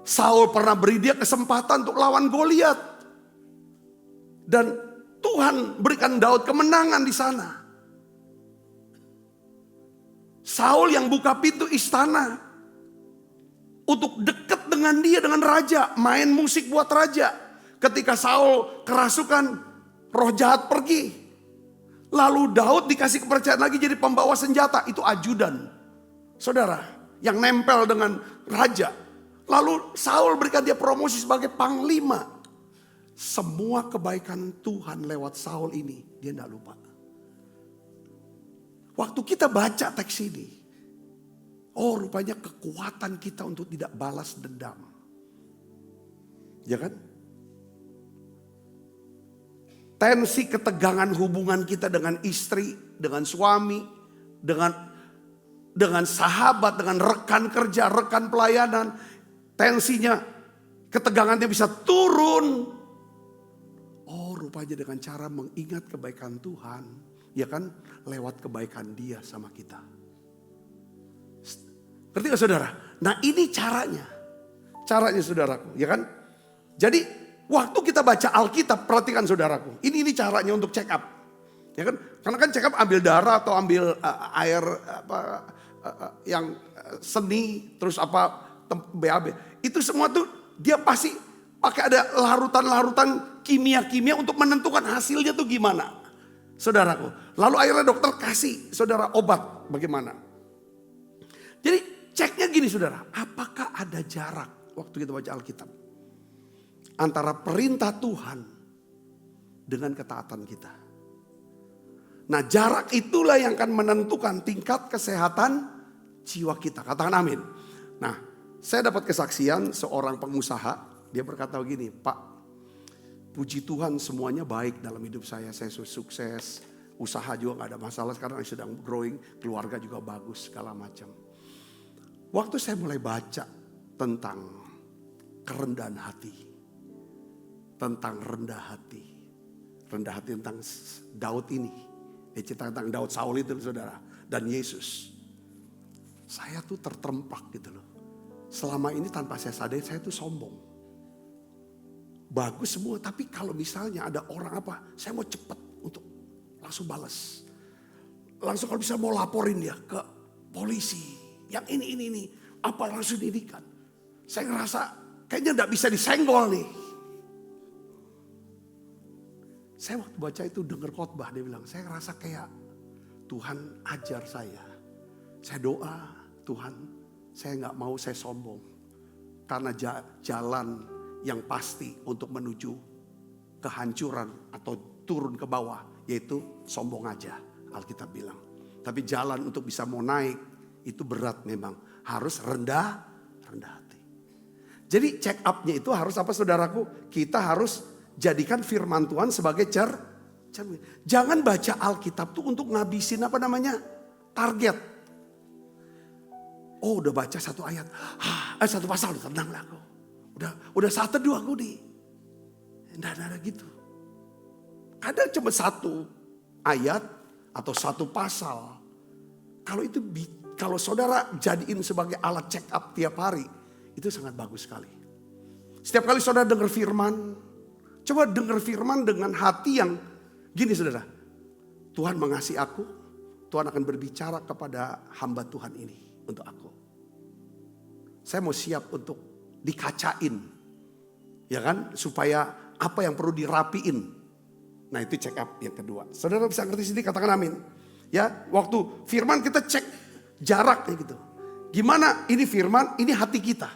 Saul pernah beri dia kesempatan untuk lawan Goliat. Dan Tuhan berikan Daud kemenangan di sana. Saul yang buka pintu istana untuk dekat dengan dia, dengan raja, main musik buat raja. Ketika Saul kerasukan, roh jahat pergi. Lalu Daud dikasih kepercayaan lagi jadi pembawa senjata, itu ajudan. Saudara, yang nempel dengan raja. Lalu Saul berikan dia promosi sebagai panglima. semua kebaikan Tuhan lewat Saul ini, dia tidak lupa. Waktu kita baca teks ini, oh rupanya kekuatan kita untuk tidak balas dendam. Ya kan? Tensi ketegangan hubungan kita dengan istri, dengan suami, dengan sahabat, dengan rekan kerja, rekan pelayanan. Tensinya, ketegangannya bisa turun. Oh rupanya dengan cara mengingat kebaikan Tuhan. Ya kan? Lewat kebaikan dia sama kita. Ngerti gak saudara? Nah ini caranya. Caranya saudaraku. Ya kan? Jadi waktu kita baca Alkitab, perhatikan saudaraku. Ini caranya untuk check up. Ya kan? Karena kan check up ambil darah atau ambil air yang seni. Terus BAB. Itu semua tuh dia pasti pakai ada larutan-larutan kimia-kimia untuk menentukan hasilnya tuh gimana. Saudaraku. Lalu akhirnya dokter kasih saudara obat bagaimana. Jadi ceknya gini saudara. Apakah ada jarak waktu kita baca Alkitab antara perintah Tuhan dengan ketaatan kita. Nah jarak itulah yang akan menentukan tingkat kesehatan jiwa kita. Katakan amin. Nah saya dapat kesaksian seorang pengusaha. Dia berkata begini, Pak, puji Tuhan semuanya baik dalam hidup saya. Saya sukses, usaha juga gak ada masalah. Sekarang saya sedang growing, keluarga juga bagus, segala macam. Waktu saya mulai baca tentang kerendahan hati. Tentang rendah hati. Rendah hati tentang Daud ini. Dia cerita tentang Daud, Saul itu saudara. Dan Yesus. Saya tuh tertempak gitu loh. Selama ini tanpa saya sadari saya tuh sombong. Bagus semua, tapi kalau misalnya ada orang saya mau cepat untuk langsung balas. Langsung kalau bisa mau laporin dia ke polisi. Yang ini, langsung didikan. Saya ngerasa kayaknya gak bisa disenggol nih. Saya waktu baca itu dengar khotbah, dia bilang, saya ngerasa kayak Tuhan ajar saya. Saya doa, Tuhan saya gak mau saya sombong. Karena jalan yang pasti untuk menuju kehancuran atau turun ke bawah, yaitu sombong aja, Alkitab bilang. Tapi jalan untuk bisa mau naik itu berat memang, harus rendah hati. Jadi check up-nya itu harus apa saudaraku? Kita harus jadikan firman Tuhan sebagai cermin. Jangan baca Alkitab tuh untuk ngabisin target. Oh udah baca satu ayat, satu pasal, tenang lah aku. Udah saat teduh aku nih. Nggak ada gitu. Kadang cuma satu ayat atau satu pasal. Kalau saudara jadiin sebagai alat check up tiap hari, itu sangat bagus sekali. Setiap kali saudara dengar firman, coba dengar firman dengan hati yang gini saudara. Tuhan mengasihi aku, Tuhan akan berbicara kepada hamba Tuhan ini untuk aku. Saya mau siap untuk dikacain, ya kan, supaya apa yang perlu dirapiin. Nah itu check up yang kedua. Saudara bisa ngerti sini, katakan amin. Ya, waktu firman kita cek jaraknya gitu. Gimana ini firman, ini hati kita.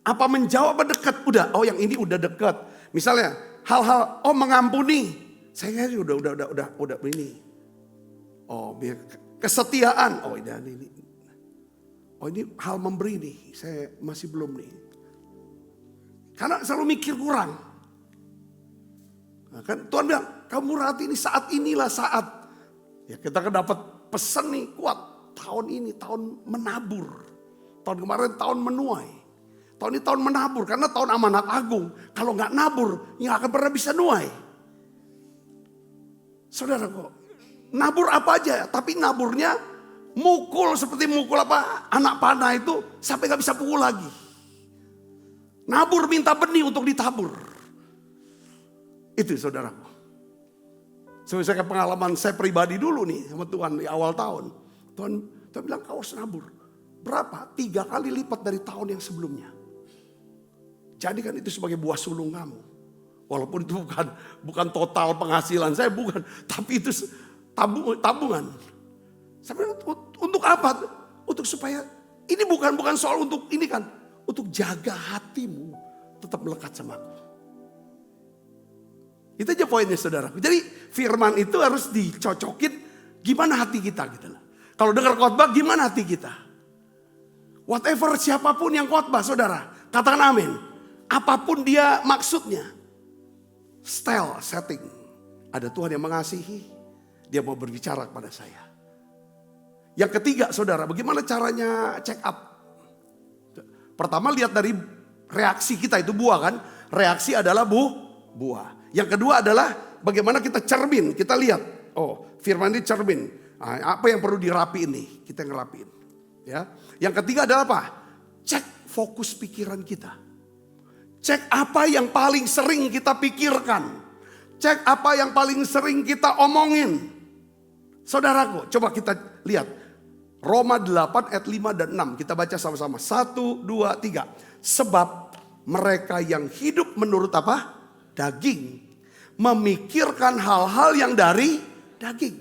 Apa menjawab dekat? Udah, yang ini udah dekat. Misalnya hal-hal, mengampuni. Saya udah ini. Kesetiaan. Ini. Ini hal memberi nih, saya masih belum nih. Karena selalu mikir kurang. Nah, kan Tuhan bilang, kamu hati ini saat inilah saat. Ya kita kan dapat pesan nih kuat. Tahun ini tahun menabur. Tahun kemarin tahun menuai. Tahun ini tahun menabur karena tahun amanat agung. Kalau nggak nabur, nggak akan pernah bisa nuai. Saudara kok, nabur apa aja, tapi naburnya mukul seperti mukul anak panah itu sampai gak bisa pukul lagi. Nabur minta benih untuk ditabur. Itu saudaraku. Saya pengalaman saya pribadi dulu nih sama Tuhan di awal tahun. Tuhan bilang kau harus nabur. Berapa? 3 kali lipat dari tahun yang sebelumnya. Jadikan itu sebagai buah sulung kamu. Walaupun itu bukan total penghasilan saya, bukan. Tapi itu tabungan. Sampai untuk apa? Untuk supaya ini bukan soal untuk ini kan, untuk jaga hatimu tetap melekat sama aku. Itu aja poinnya saudara. Jadi firman itu harus dicocokin gimana hati kita gitu loh. Kalau dengar khotbah gimana hati kita. Whatever siapapun yang khotbah saudara, katakan amin. Apapun dia maksudnya. Style, setting. Ada Tuhan yang mengasihi, dia mau berbicara kepada saya. Yang ketiga saudara, bagaimana caranya check up? Pertama lihat dari reaksi kita, itu buah kan. Reaksi adalah buah. Yang kedua adalah bagaimana kita cermin, kita lihat. Oh, firman ini cermin. Nah, apa yang perlu dirapiin nih? Kita ngerapiin. Ya. Yang ketiga adalah apa? Cek fokus pikiran kita. Cek apa yang paling sering kita pikirkan. Cek apa yang paling sering kita omongin. Saudaraku, coba kita lihat. Roma 8 ayat 5 dan 6. Kita baca sama-sama. 1, 2, 3. Sebab mereka yang hidup menurut apa? Daging. Memikirkan hal-hal yang dari daging.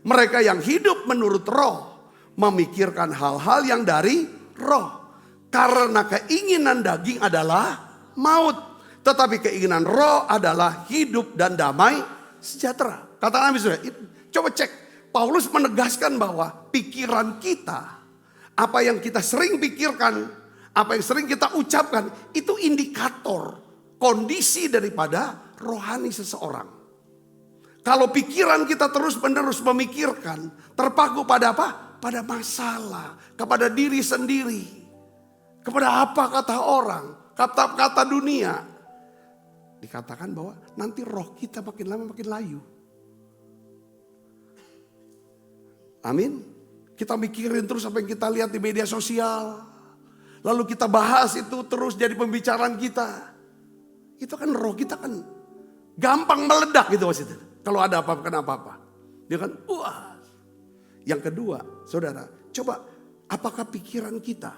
Mereka yang hidup menurut roh. Memikirkan hal-hal yang dari roh. Karena keinginan daging adalah maut. Tetapi keinginan roh adalah hidup dan damai sejahtera. Katakan amin saudara. Coba cek. Paulus menegaskan bahwa pikiran kita, apa yang kita sering pikirkan, apa yang sering kita ucapkan, itu indikator kondisi daripada rohani seseorang. Kalau pikiran kita terus-menerus memikirkan, terpaku pada apa? Pada masalah, kepada diri sendiri, kepada apa kata orang, kata-kata dunia. Dikatakan bahwa nanti roh kita makin lama makin layu. Amin. Kita mikirin terus apa yang kita lihat di media sosial. Lalu kita bahas itu terus jadi pembicaraan kita. Itu kan roh kita kan gampang meledak gitu maksudnya. Kalau ada apa-apa kena apa-apa. Dia kan wah. Yang kedua saudara, coba apakah pikiran kita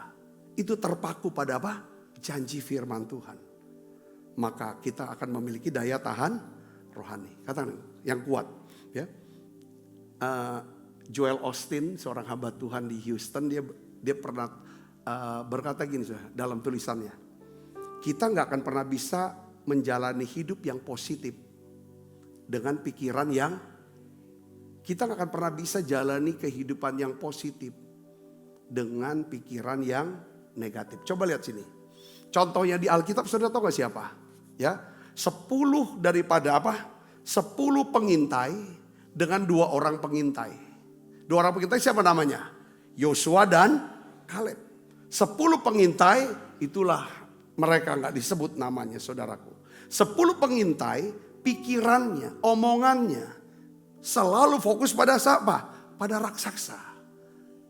itu terpaku pada apa? Janji firman Tuhan. Maka kita akan memiliki daya tahan rohani. Katakan yang kuat. Ya. Joel Osteen, seorang hamba Tuhan di Houston, dia pernah berkata gini dalam tulisannya. Kita nggak akan pernah bisa menjalani hidup yang positif dengan pikiran yang, kita nggak akan pernah bisa jalani kehidupan yang positif dengan pikiran yang negatif. Coba lihat sini. Contohnya di Alkitab, saudara tahu gak siapa? Ya, 10 daripada apa? 10 pengintai dengan 2 orang pengintai. 2 orang pengintai siapa namanya? Yosua dan Kaleb. 10 pengintai itulah mereka nggak disebut namanya saudaraku. 10 pengintai pikirannya, omongannya selalu fokus pada siapa? Pada raksasa.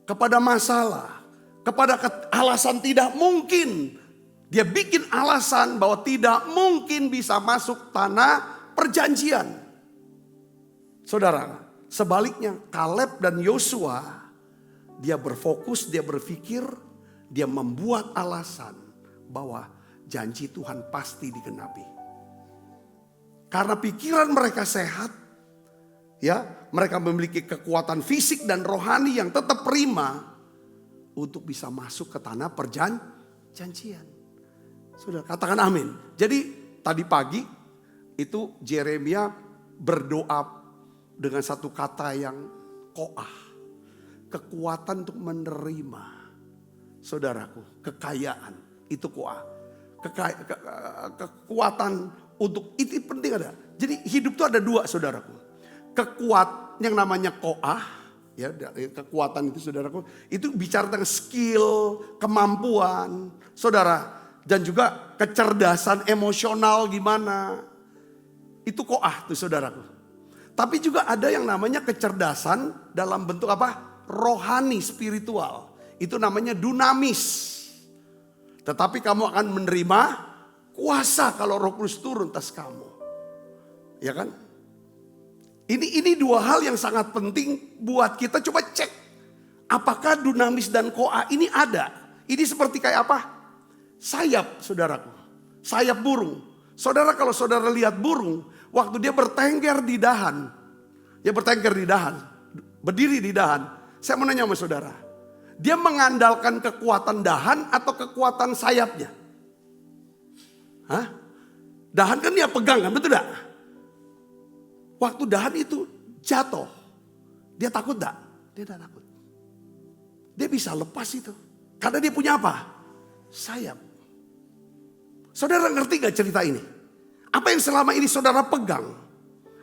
Kepada masalah. Kepada alasan tidak mungkin. Dia bikin alasan bahwa tidak mungkin bisa masuk tanah perjanjian. Saudara. Sebaliknya Kaleb dan Yosua, dia berfokus, dia berpikir, dia membuat alasan bahwa janji Tuhan pasti digenapi. Karena pikiran mereka sehat, ya, mereka memiliki kekuatan fisik dan rohani yang tetap prima untuk bisa masuk ke tanah perjanjian. Sudah katakan amin. Jadi tadi pagi itu Yeremia berdoa dengan satu kata yang koah. Kekuatan untuk menerima. Saudaraku, kekayaan. Itu koah. Kekuatan untuk, itu penting ada. Jadi hidup itu ada 2 saudaraku. Kekuatan yang namanya koah. Ya, kekuatan itu saudaraku. Itu bicara tentang skill, kemampuan. Saudara. Dan juga kecerdasan emosional gimana. Itu koah tuh saudaraku. Tapi juga ada yang namanya kecerdasan dalam bentuk apa? Rohani, spiritual. Itu namanya dunamis. Tetapi kamu akan menerima kuasa kalau Roh Kudus turun atas kamu. Ya kan? Ini 2 hal yang sangat penting buat kita coba cek. Apakah dunamis dan koa ini ada? Ini seperti kayak apa? Sayap saudaraku. Sayap burung. Saudara kalau saudara lihat burung. Waktu dia bertengger di dahan. Dia bertengger di dahan. Berdiri di dahan. Saya mau nanya sama saudara. Dia mengandalkan kekuatan dahan atau kekuatan sayapnya? Hah? Dahan kan dia pegang kan, betul gak? waktu dahan itu jatuh, dia takut enggak? Dia tidak takut. Dia bisa lepas itu. Karena dia punya apa? Sayap. Saudara ngerti gak cerita ini? Apa yang selama ini saudara pegang?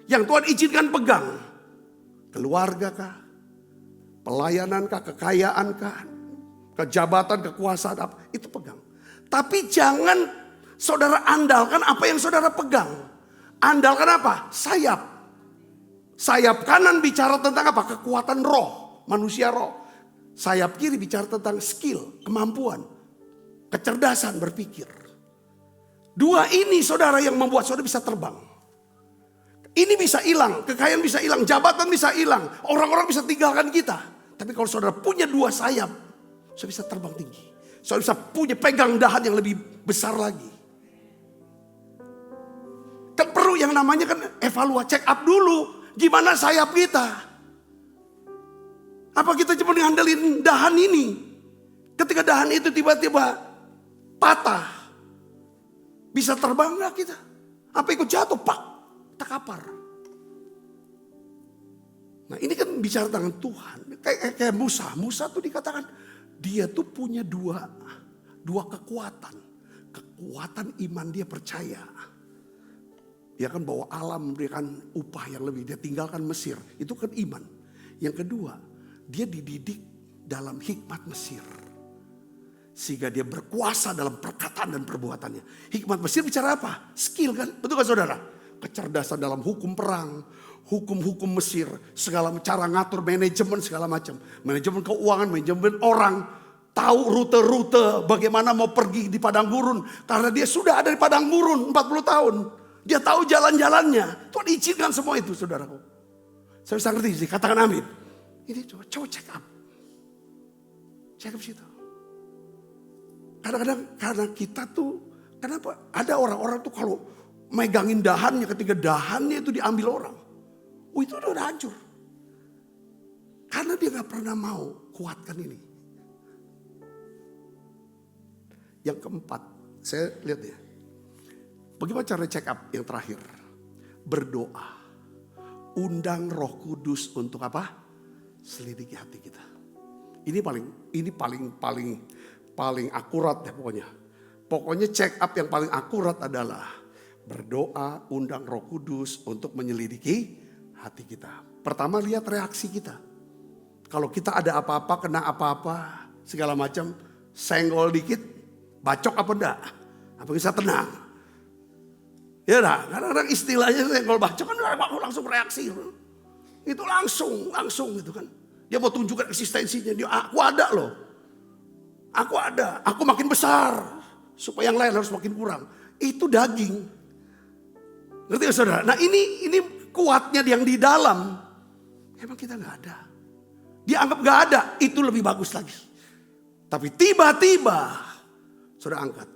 Yang Tuhan izinkan pegang? Keluarga kah? Pelayanan kah? Kekayaan kah? Kejabatan, kekuasaan apa? Itu pegang. Tapi jangan saudara andalkan apa yang saudara pegang. Andalkan apa? Sayap. Sayap kanan bicara tentang apa? Kekuatan roh, manusia roh. Sayap kiri bicara tentang skill, kemampuan, kecerdasan berpikir. Dua ini saudara yang membuat saudara bisa terbang. Ini bisa hilang, kekayaan bisa hilang, jabatan bisa hilang, orang-orang bisa tinggalkan kita. Tapi kalau saudara punya dua sayap, saudara bisa terbang tinggi. Saudara bisa punya pegang dahan yang lebih besar lagi. Kan perlu yang namanya kan evaluasi, check up dulu. Gimana sayap kita? Apa kita cuma ngandelin dahan ini? Ketika dahan itu tiba-tiba patah, bisa terbang gak kita? Apa ikut jatuh? Pak, terkapar. Nah ini kan bicara tentang Tuhan. Kayak Musa. Musa tuh dikatakan dia tuh punya dua kekuatan. Kekuatan iman, dia percaya. Dia kan bawa alam, memberikan upah yang lebih. Dia tinggalkan Mesir. Itu kan iman. Yang kedua, dia dididik dalam hikmat Mesir. Sehingga dia berkuasa dalam perkataan dan perbuatannya. Hikmat Mesir bicara apa? Skill kan? Betul kan saudara? Kecerdasan dalam hukum perang. Hukum-hukum Mesir. Segala cara ngatur manajemen segala macam. Manajemen keuangan, manajemen orang. Tahu rute-rute bagaimana mau pergi di padang gurun. Karena dia sudah ada di padang gurun 40 tahun. Dia tahu jalan-jalannya. Tuhan izinkan semua itu saudaraku. Saya bisa ngerti sih, katakan amin. Ini coba check up. Check up situ. Kadang-kadang karena kita tuh, kenapa? Ada orang-orang tuh kalau megangin dahannya, ketika dahannya itu diambil orang. Oh itu udah hancur. Karena dia gak pernah mau kuatkan ini. Yang keempat, saya lihat ya. Bagaimana cara check up yang terakhir? Berdoa. Undang Roh Kudus untuk apa? Selidiki hati kita. Ini paling akurat ya pokoknya. Pokoknya check up yang paling akurat adalah berdoa, undang Roh Kudus untuk menyelidiki hati kita. Pertama lihat reaksi kita. Kalau kita ada apa-apa, kena apa-apa, segala macam, senggol dikit, bacok apa enggak? Apa bisa tenang? Ya dah, kadang-kadang istilahnya senggol bacok kan langsung reaksi. Itu langsung gitu kan. Dia mau tunjukkan eksistensinya. Dia, aku ada loh. Aku ada. Aku makin besar. Supaya yang lain harus makin kurang. Itu daging. Ngerti gak saudara? Nah ini kuatnya yang di dalam. Emang kita gak ada. Dia anggap gak ada. Itu lebih bagus lagi. Tapi tiba-tiba. Saudara angkat.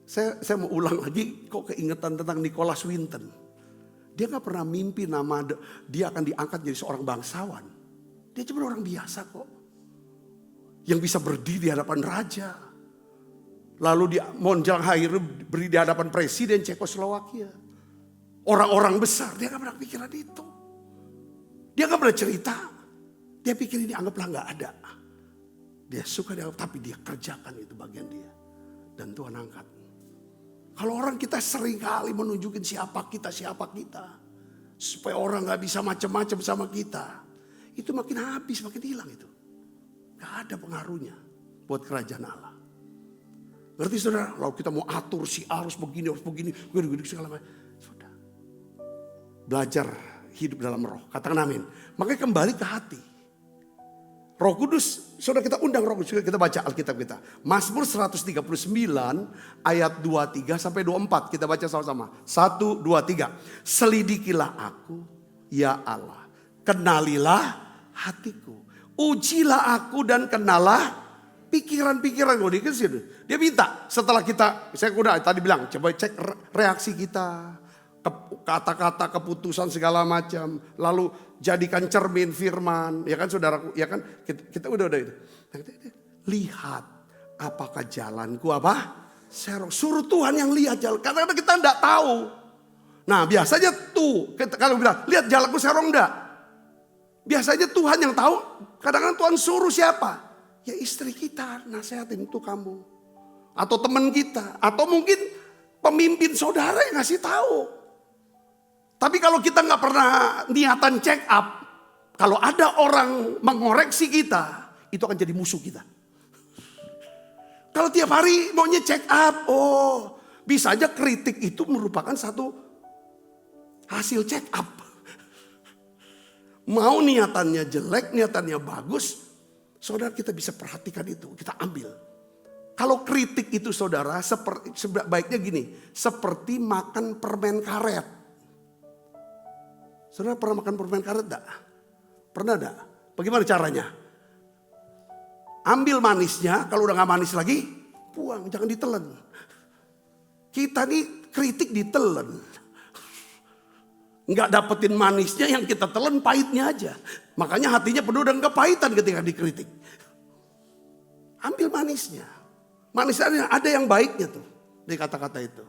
Saya mau ulang lagi, kok keingetan tentang Nicholas Winton. Dia gak pernah mimpi nama dia akan diangkat jadi seorang bangsawan. Dia cuma orang biasa kok. Yang bisa berdiri di hadapan raja. Lalu dia menjelang akhir berdiri di hadapan presiden Cekoslowakia. Orang-orang besar, dia gak pernah pikiran itu. Dia gak pernah cerita. Dia pikir ini anggaplah gak ada. Dia suka dianggap, tapi dia kerjakan itu bagian dia. Dan Tuhan angkat. Kalau orang kita sering kali menunjukin siapa kita. Supaya orang gak bisa macam-macam sama kita. Itu makin habis, makin hilang itu. Gak ada pengaruhnya buat kerajaan Allah. Ngerti saudara? Kalau kita mau atur si harus begini, segala macam. Sudah. Belajar hidup dalam roh. Katakan amin. Makanya kembali ke hati. Roh Kudus, saudara kita undang Roh Kudus, kita baca Alkitab kita. Mazmur 139 ayat 23 sampai 24. Kita baca sama-sama. 1, 2, 3. Selidikilah aku, ya Allah. Kenalilah hatiku. Ujilah aku dan kenalah pikiran-pikiran. Dia minta setelah kita, saya udah tadi bilang, coba cek reaksi kita. Kata-kata, keputusan segala macam. Lalu jadikan cermin firman. Ya kan saudaraku, ya kan kita udah itu. Lihat apakah jalanku apa? serong. Suruh Tuhan yang lihat jalan. Kadang-kadang kita enggak tahu. Nah biasanya tuh, kalau bilang, lihat jalanku serong enggak? Biasanya Tuhan yang tahu, kadang-kadang Tuhan suruh siapa? Ya istri kita, nasihatin itu kamu. Atau teman kita, atau mungkin pemimpin saudara yang ngasih tahu. Tapi kalau kita nggak pernah niatan check up, kalau ada orang mengoreksi kita, itu akan jadi musuh kita. Kalau tiap hari maunya check up, bisa aja kritik itu merupakan satu hasil check up. Mau niatannya jelek, niatannya bagus, saudara kita bisa perhatikan itu, kita ambil. Kalau kritik itu saudara, sebaiknya gini, seperti makan permen karet. Saudara pernah makan permen karet enggak? Pernah enggak? Bagaimana caranya? Ambil manisnya, kalau udah gak manis lagi, buang, jangan ditelan. Kita nih kritik ditelan. Nggak dapetin manisnya, yang kita telan pahitnya aja. Makanya hatinya penuh dengan kepahitan ketika dikritik. Ambil manisnya. Manisnya ada yang baiknya tuh di kata-kata itu.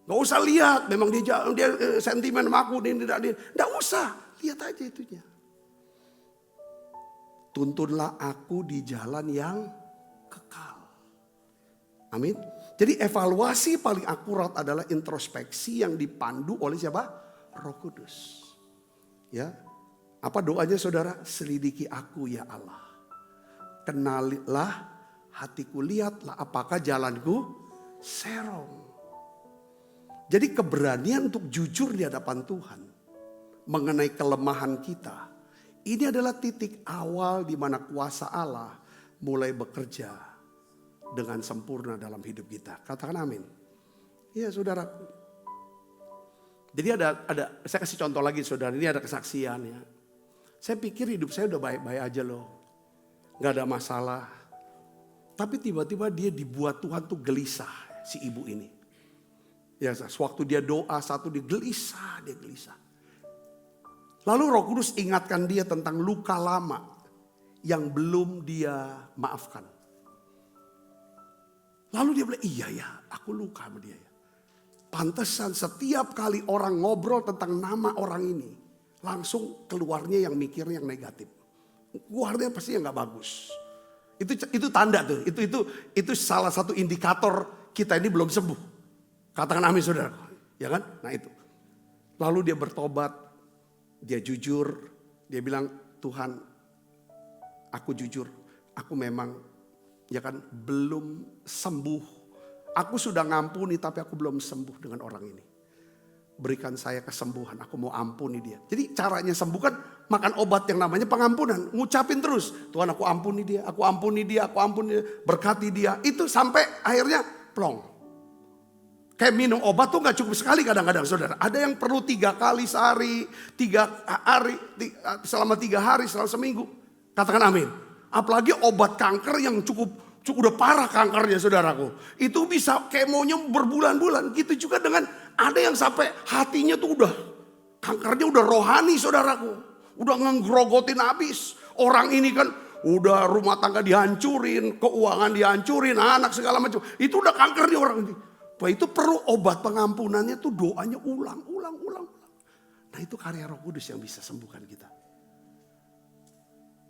Nggak usah lihat, memang dia sentimen sama aku. Nggak usah, lihat aja itunya. Tuntunlah aku di jalan yang kekal. Amin. Jadi evaluasi paling akurat adalah introspeksi yang dipandu oleh siapa? Roh Kudus. Ya. Apa doanya saudara? Selidiki aku ya Allah. Kenalilah hatiku, lihatlah apakah jalanku serong. Jadi keberanian untuk jujur di hadapan Tuhan mengenai kelemahan kita. Ini adalah titik awal di mana kuasa Allah mulai bekerja dengan sempurna dalam hidup kita. Katakan amin. Iya saudara. Jadi ada saya kasih contoh lagi saudara, ini ada kesaksian ya. Saya pikir hidup saya udah baik-baik aja loh. Gak ada masalah. Tapi tiba-tiba dia dibuat Tuhan tuh gelisah si ibu ini. Ya sewaktu dia doa satu dia gelisah. Lalu Roh Kudus ingatkan dia tentang luka lama yang belum dia maafkan. Lalu dia bilang, iya ya aku luka sama dia ya. Pantesan setiap kali orang ngobrol tentang nama orang ini, langsung keluarnya yang mikirnya yang negatif. Keluarnya pasti yang gak bagus. Itu tanda tuh, itu salah satu indikator kita ini belum sembuh. Katakan amin saudara, ya kan? Nah itu. Lalu dia bertobat, dia jujur, dia bilang Tuhan, aku jujur, aku memang ya kan belum sembuh. Aku sudah ngampuni tapi aku belum sembuh dengan orang ini. Berikan saya kesembuhan, aku mau ampuni dia. Jadi caranya sembuh kan makan obat yang namanya pengampunan. Ngucapin terus, Tuhan aku ampuni dia, aku ampuni dia, aku ampuni dia, berkati dia. Itu sampai akhirnya plong. Kayak minum obat tuh gak cukup sekali kadang-kadang saudara. Ada yang perlu 3 kali sehari, 3 hari, selama 3 hari, selama seminggu. Katakan amin. Apalagi obat kanker yang cukup udah parah kankernya saudaraku. Itu bisa kemonya berbulan-bulan. Gitu juga dengan ada yang sampai hatinya tuh udah kankernya udah rohani saudaraku. Udah ngegrogotin habis. Orang ini kan udah rumah tangga dihancurin, keuangan dihancurin, anak segala macam. Itu udah kankernya orang ini. Wah itu perlu obat pengampunannya tuh doanya ulang. Nah itu karya Roh Kudus yang bisa sembuhkan kita.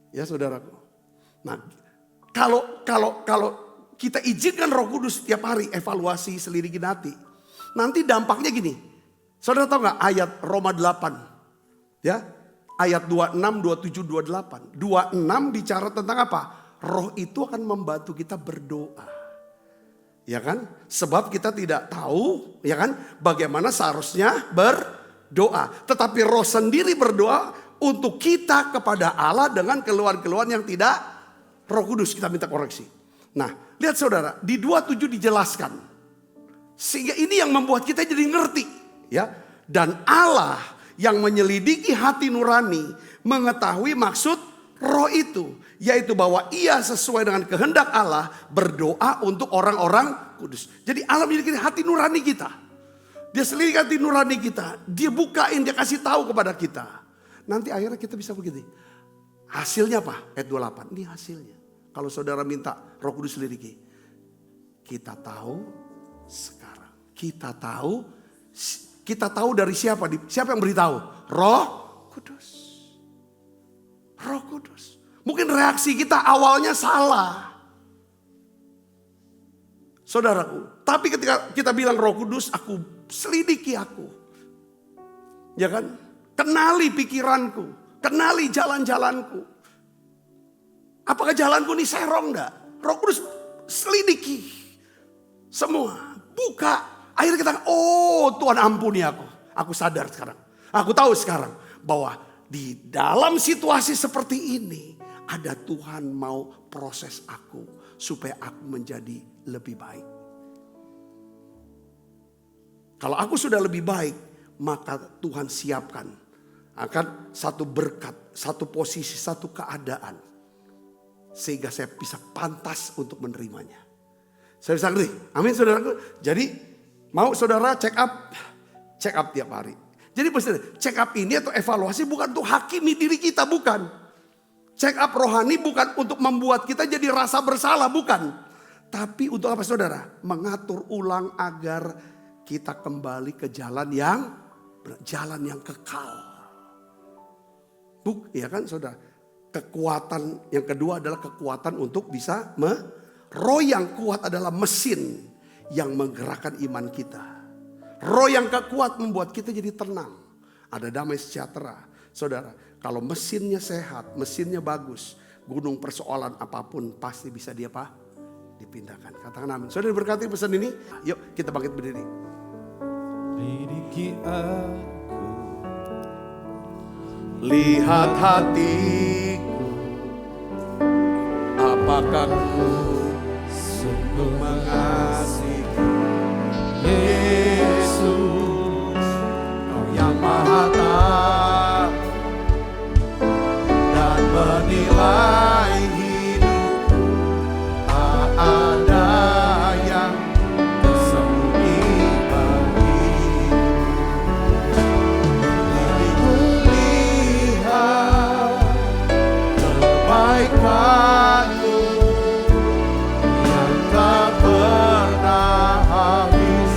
Ya saudaraku. Nah kalau kita izinkan Roh Kudus setiap hari evaluasi selidiki hati. Nanti dampaknya gini. Saudara tahu gak ayat Roma 8? Ya, ayat 26, 27, 28. 26 bicara tentang apa? Roh itu akan membantu kita berdoa. Ya kan? Sebab kita tidak tahu ya kan bagaimana seharusnya berdoa. Tetapi Roh sendiri berdoa untuk kita kepada Allah dengan keluhan-keluhan yang tidak Roh Kudus kita minta koreksi. Nah, lihat saudara, di 27 dijelaskan. Sehingga ini yang membuat kita jadi ngerti, ya. Dan Allah yang menyelidiki hati nurani mengetahui maksud Roh itu, yaitu bahwa Ia sesuai dengan kehendak Allah berdoa untuk orang-orang kudus. Jadi Allah menyelidiki hati nurani kita. Dia selidiki hati nurani kita, dia bukain, dia kasih tahu kepada kita. Nanti akhirnya kita bisa begini. Hasilnya apa? Ayat 28, ini hasilnya. Kalau saudara minta Roh Kudus selidiki. Kita tahu sekarang. Kita tahu dari siapa? Siapa yang beritahu? Roh Kudus. Roh Kudus. Mungkin reaksi kita awalnya salah. Saudaraku, tapi ketika kita bilang Roh Kudus, aku selidiki aku. Ya kan? Kenali pikiranku, kenali jalan-jalanku. Apakah jalanku ini serong enggak? Roh Kudus selidiki semua, buka. Akhirnya kita, oh Tuhan ampuni aku. Aku sadar sekarang. Aku tahu sekarang bahwa di dalam situasi seperti ini ada Tuhan mau proses aku supaya aku menjadi lebih baik. Kalau aku sudah lebih baik, maka Tuhan siapkan akan satu berkat, satu posisi, satu keadaan. Sehingga saya bisa pantas untuk menerimanya. Saya bisa ngerti, amin saudaraku. Jadi mau saudara check up tiap hari. Jadi check up ini atau evaluasi bukan untuk hakimi diri kita, bukan. Check up rohani bukan untuk membuat kita jadi rasa bersalah, bukan. Tapi untuk apa saudara? Mengatur ulang agar kita kembali ke jalan yang kekal. Ya kan saudara? Kekuatan yang kedua adalah kekuatan untuk bisa roh yang kuat adalah mesin yang menggerakkan iman kita. Roh yang kuat membuat kita jadi tenang. Ada damai sejahtera. Saudara, kalau mesinnya sehat, mesinnya bagus, gunung persoalan apapun pasti bisa dipindahkan. Katakan amin. Saudara diberkati pesan ini. Yuk kita bangkit berdiri. Lidiki aku, lihat hatiku, apakah ku sungguh mengasihi Yesus, Kau yang Maha Tahu dan menilai hidupku, tak ada yang tersembunyi bagimu. Diriku lihat kebaikan-Mu yang tak pernah habis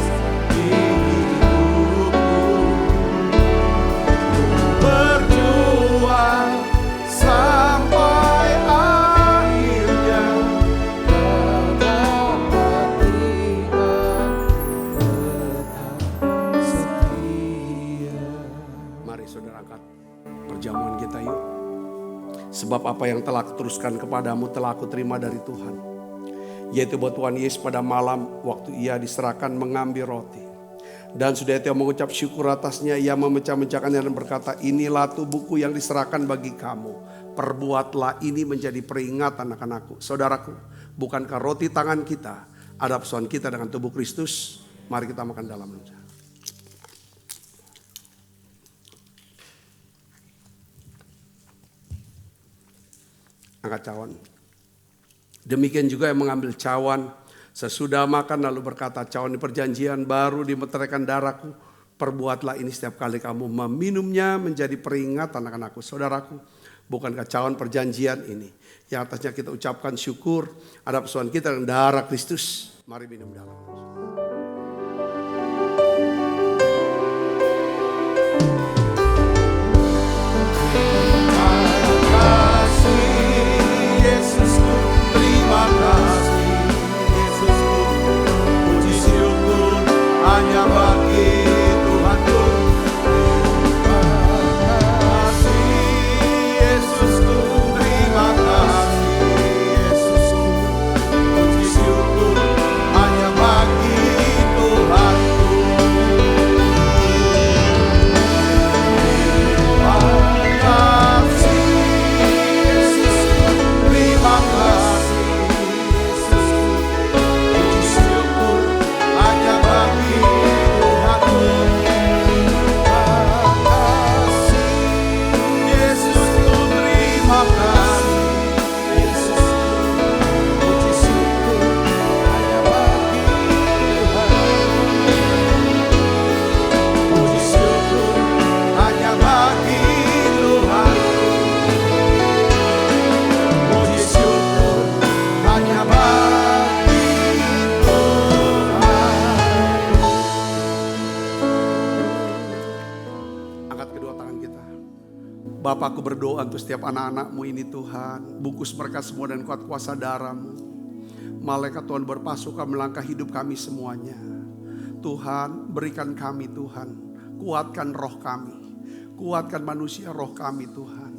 di hidupku. Berjuang sampai akhirnya kau dapat lihat tetap setia. Mari saudara angkat perjamuan kita yuk. Sebab apa yang telah kuteruskan kepadamu telah aku terima dari Tuhan. Yaitu bahwa Tuhan Yesus pada malam waktu ia diserahkan mengambil roti. Dan sudah itu mengucap syukur atasnya, ia memecah-mecahkannya dan berkata, inilah tubuhku yang diserahkan bagi kamu. Perbuatlah ini menjadi peringatan akan aku. Saudaraku, bukankah roti tangan kita ada persoalan kita dengan tubuh Kristus? Mari kita makan dalam nama. Angkat cawan. Demikian juga yang mengambil cawan sesudah makan lalu berkata, cawan di perjanjian baru dimeteraikan darahku. Perbuatlah ini setiap kali kamu meminumnya menjadi peringatan akan aku. Saudaraku, bukankah cawan perjanjian ini yang atasnya kita ucapkan syukur ada persoalan kita dengan darah Kristus. Mari minum dalam. Hanya bagi Tuhanku. Terima kasih Yesusku, terima kasih Yesusku. Puji syukur hanya bagi Bapa, aku berdoa untuk setiap anak-anak-Mu ini Tuhan. Bungkus mereka semua dan kuat kuasa darah-Mu. Malaikat Tuhan berpasukan melangkah hidup kami semuanya. Tuhan, berikan kami Tuhan. Kuatkan roh kami. Kuatkan manusia roh kami Tuhan.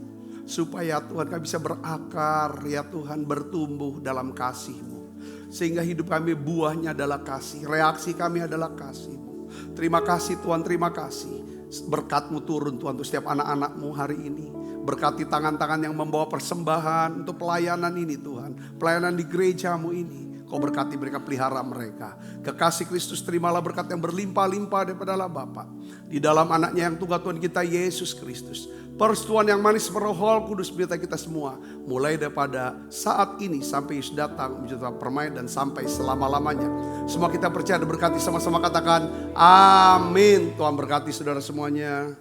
Supaya Tuhan kami bisa berakar ya Tuhan, bertumbuh dalam kasih-Mu. Sehingga hidup kami buahnya adalah kasih. Reaksi kami adalah kasih-Mu. Terima kasih Tuhan, terima kasih. Berkat-Mu turun Tuhan untuk setiap anak-anak-Mu hari ini. Berkati tangan-tangan yang membawa persembahan untuk pelayanan ini Tuhan. Pelayanan di gereja-Mu ini. Kau berkati mereka, pelihara mereka. Kekasih Kristus, terimalah berkat yang berlimpah-limpah daripada Allah Bapa. Di dalam anaknya yang tunggal Tuhan kita Yesus Kristus. Persetujuan yang manis Roh Kudus berita kita semua. Mulai daripada saat ini sampai Yesus datang menjadi permai dan sampai selama-lamanya. Semua kita percaya dan berkati, sama-sama katakan amin. Tuhan berkati saudara semuanya.